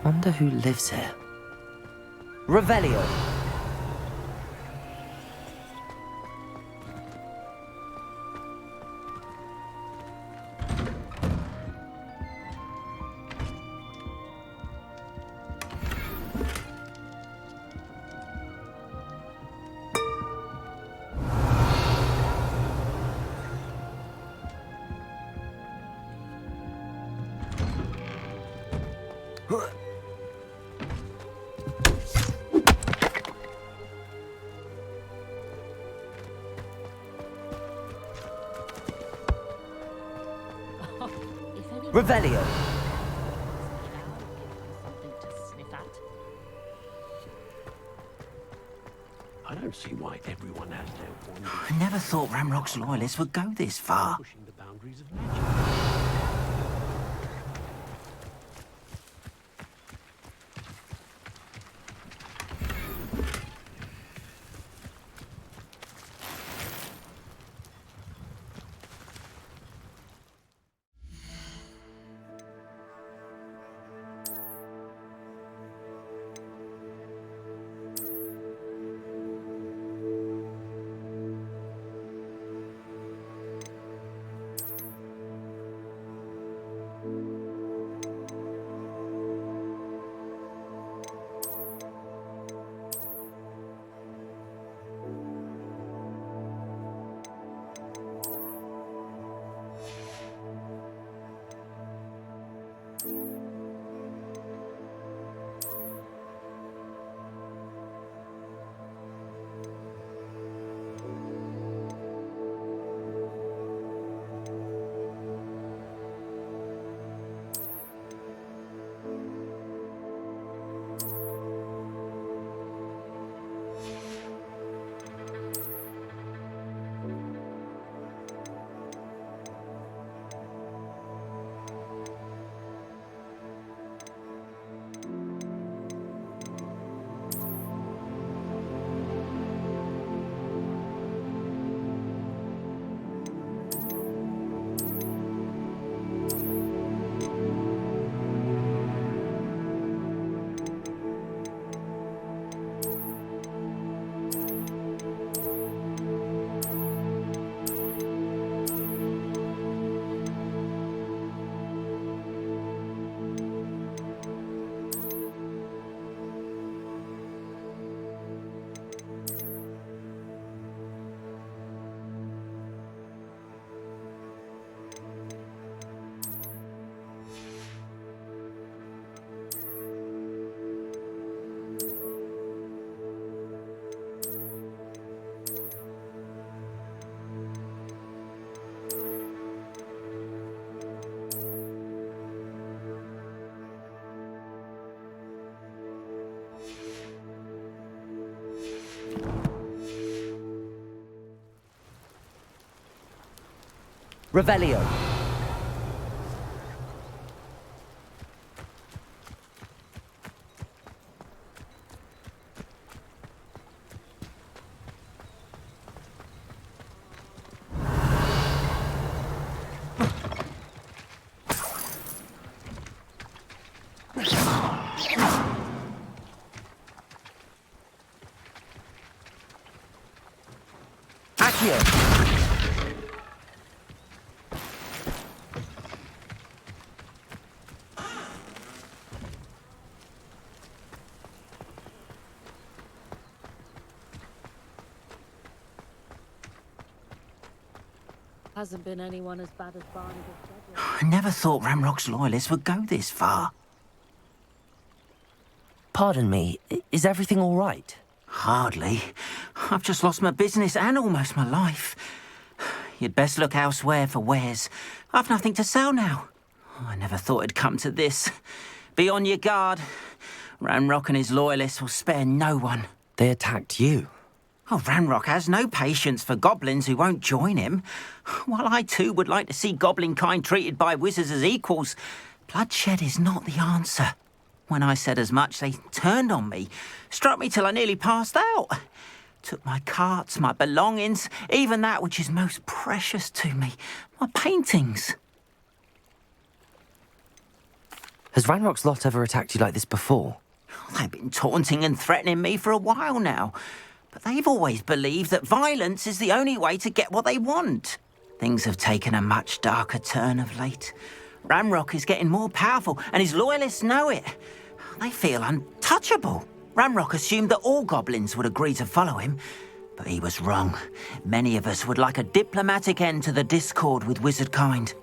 Wonder who lives here. Revelio. Revelio. I don't see why everyone has their one. I never thought Ramrock's loyalists would go this far. Pushing the boundaries of nature. Revelio. Hasn't been anyone as bad as Barney the I never thought Ramrock's loyalists would go this far. Pardon me, is everything all right? Hardly. I've just lost my business and almost my life. You'd best look elsewhere for wares. I've nothing to sell now. I never thought it'd come to this. Be on your guard. Ramrock and his loyalists will spare no one. They attacked you. Oh, Ramrock has no patience for goblins who won't join him. While I too would like to see goblin kind treated by wizards as equals, bloodshed is not the answer. When I said as much, they turned on me, struck me till I nearly passed out. Took my carts, my belongings, even that which is most precious to me, my paintings. Has Ranrock's lot ever attacked you like this before? They've been taunting and threatening me for a while now. But they've always believed that violence is the only way to get what they want. Things have taken a much darker turn of late. Ranrock is getting more powerful, and his loyalists know it. They feel untouchable. Ranrock assumed that all goblins would agree to follow him, but he was wrong. Many of us would like a diplomatic end to the discord with wizard kind.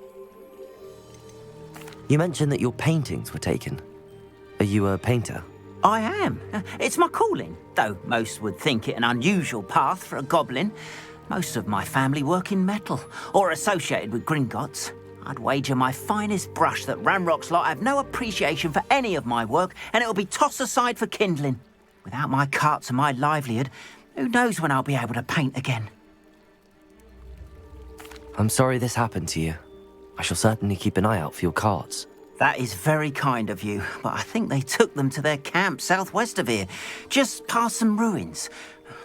You mentioned that your paintings were taken. Are you a painter? I am. It's my calling, though most would think it an unusual path for a goblin. Most of my family work in metal, or associated with Gringotts. I'd wager my finest brush that Ranrock's lot have no appreciation for any of my work, and it'll be tossed aside for kindling. Without my carts and my livelihood, who knows when I'll be able to paint again? I'm sorry this happened to you. I shall certainly keep an eye out for your carts. That is very kind of you, but I think they took them to their camp southwest of here, just past some ruins.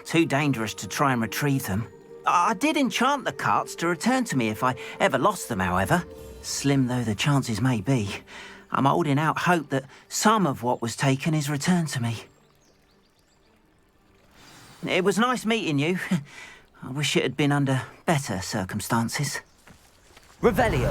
Too dangerous to try and retrieve them. I did enchant the carts to return to me if I ever lost them, however. Slim though the chances may be, I'm holding out hope that some of what was taken is returned to me. It was nice meeting you. I wish it had been under better circumstances. Revelio.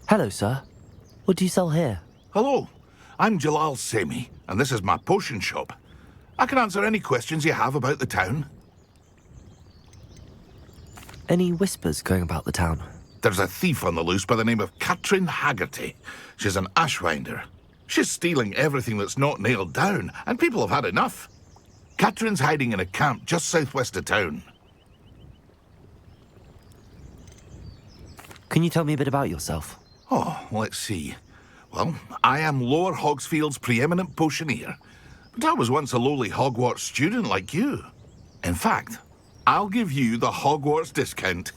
Hello, sir. What do you sell here? Hello, I'm Jalal Semi, and this is my potion shop. I can answer any questions you have about the town. Any whispers going about the town? There's a thief on the loose by the name of Katrin Haggerty. She's an ashwinder. She's stealing everything that's not nailed down, and people have had enough. Katrin's hiding in a camp just southwest of town. Can you tell me a bit about yourself? Oh, let's see. Well, I am Lower Hogsfield's preeminent potioneer, but I was once a lowly Hogwarts student like you. In fact, I'll give you the Hogwarts discount.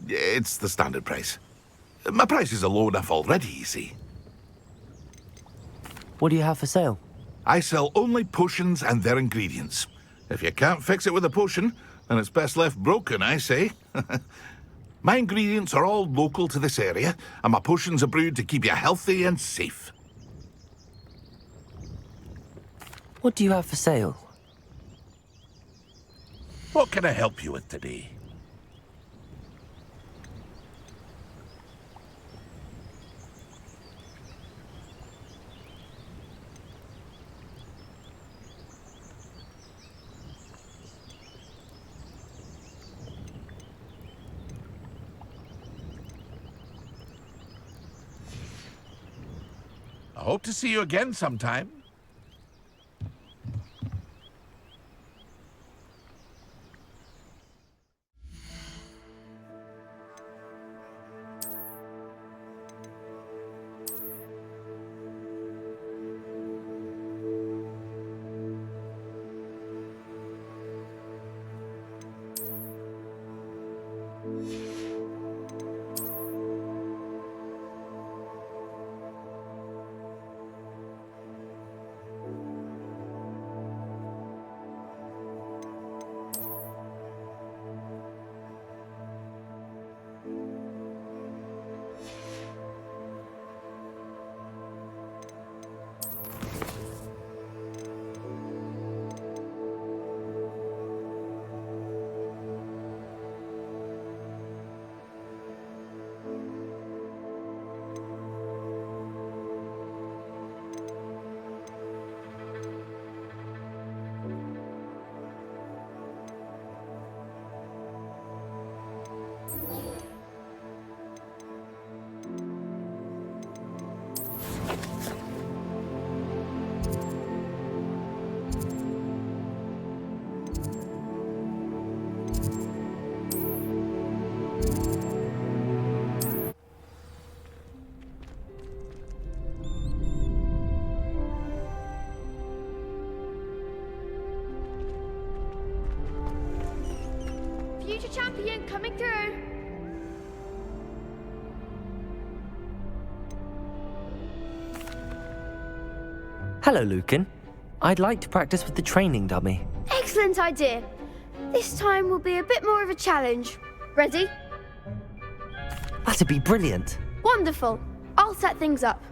It's the standard price. My prices are low enough already, you see. What do you have for sale? I sell only potions and their ingredients. If you can't fix it with a potion, then it's best left broken, I say. My ingredients are all local to this area, and my potions are brewed to keep you healthy and safe. What do you have for sale? What can I help you with today? I hope to see you again sometime. Hello, Lucan. I'd like to practice with the training dummy. Excellent idea. This time will be a bit more of a challenge. Ready? That'd be brilliant. Wonderful. I'll set things up.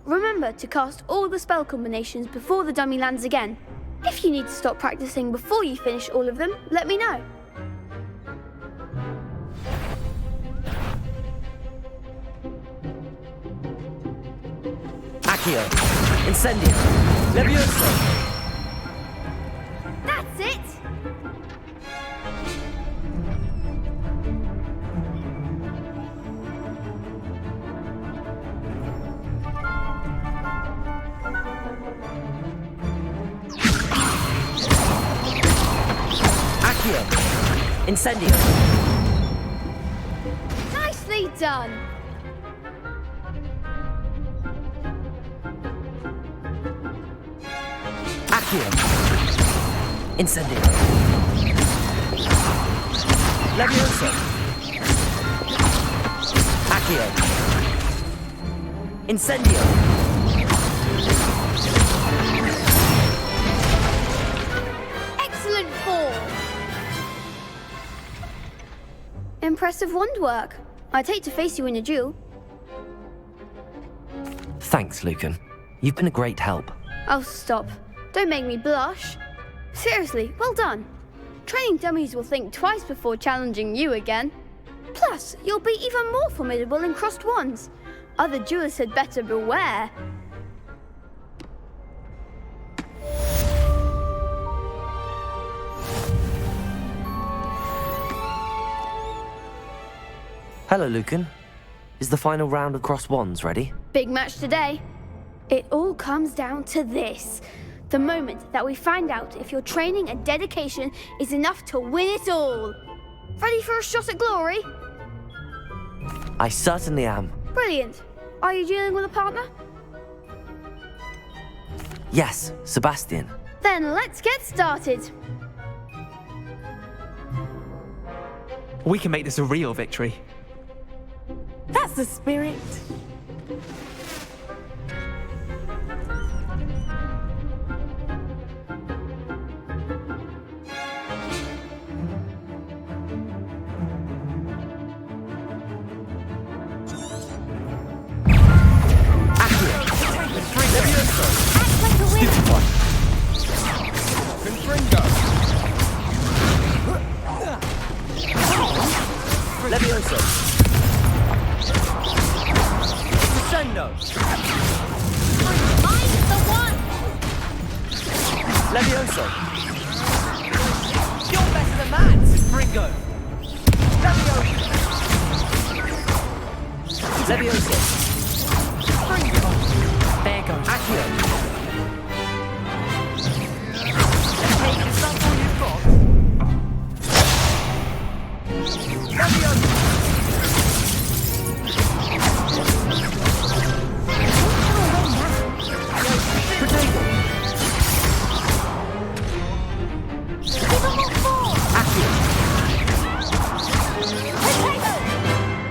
Remember to cast all the spell combinations before the dummy lands again. If you need to stop practicing before you finish all of them, let me know. Accio. Incendio. Levioso. That's it! Accio. Incendio. Nicely done! Accio. Incendio. Levioso. Accio. Incendio. Excellent form! Impressive wand work. I'd hate to face you in a duel. Thanks, Lucan. You've been a great help. Oh, stop. Don't make me blush. Seriously, well done. Training dummies will think twice before challenging you again. Plus, you'll be even more formidable in crossed wands. Other duelists had better beware. Hello, Lucan. Is the final round of cross wands ready? Big match today. It all comes down to this. The moment that we find out if your training and dedication is enough to win it all. Ready for a shot at glory? I certainly am. Brilliant. Are you dealing with a partner? Yes, Sebastian. Then let's get started. We can make this a real victory. That's the spirit. Levioso. Descendo. Mind the one! Levioso. You're better than that, Fringo. Levioso. Levioso. Fringo. There goes. Accio. Hey, is that all you've got? Levioso. Potato. Accio.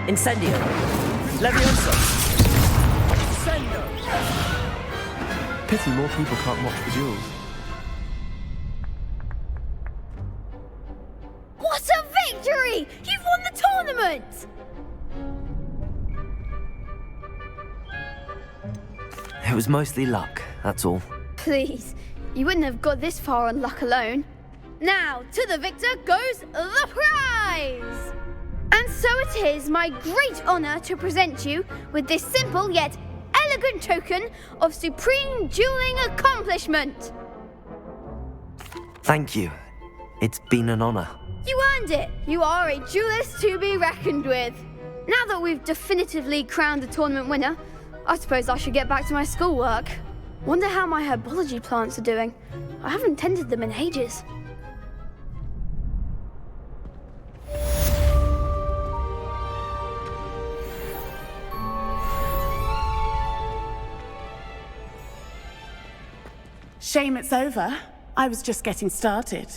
Incendio. Levioso. Incendio. Pity more people can't watch the duels. What a victory! You've won the tournament! It was mostly luck, that's all. Please, you wouldn't have got this far on luck alone. Now, to the victor goes the prize! And so it is my great honor to present you with this simple yet elegant token of supreme dueling accomplishment. Thank you. It's been an honor. You earned it. You are a duelist to be reckoned with. Now that we've definitively crowned the tournament winner, I suppose I should get back to my schoolwork. Wonder how my herbology plants are doing. I haven't tended them in ages. Shame it's over. I was just getting started.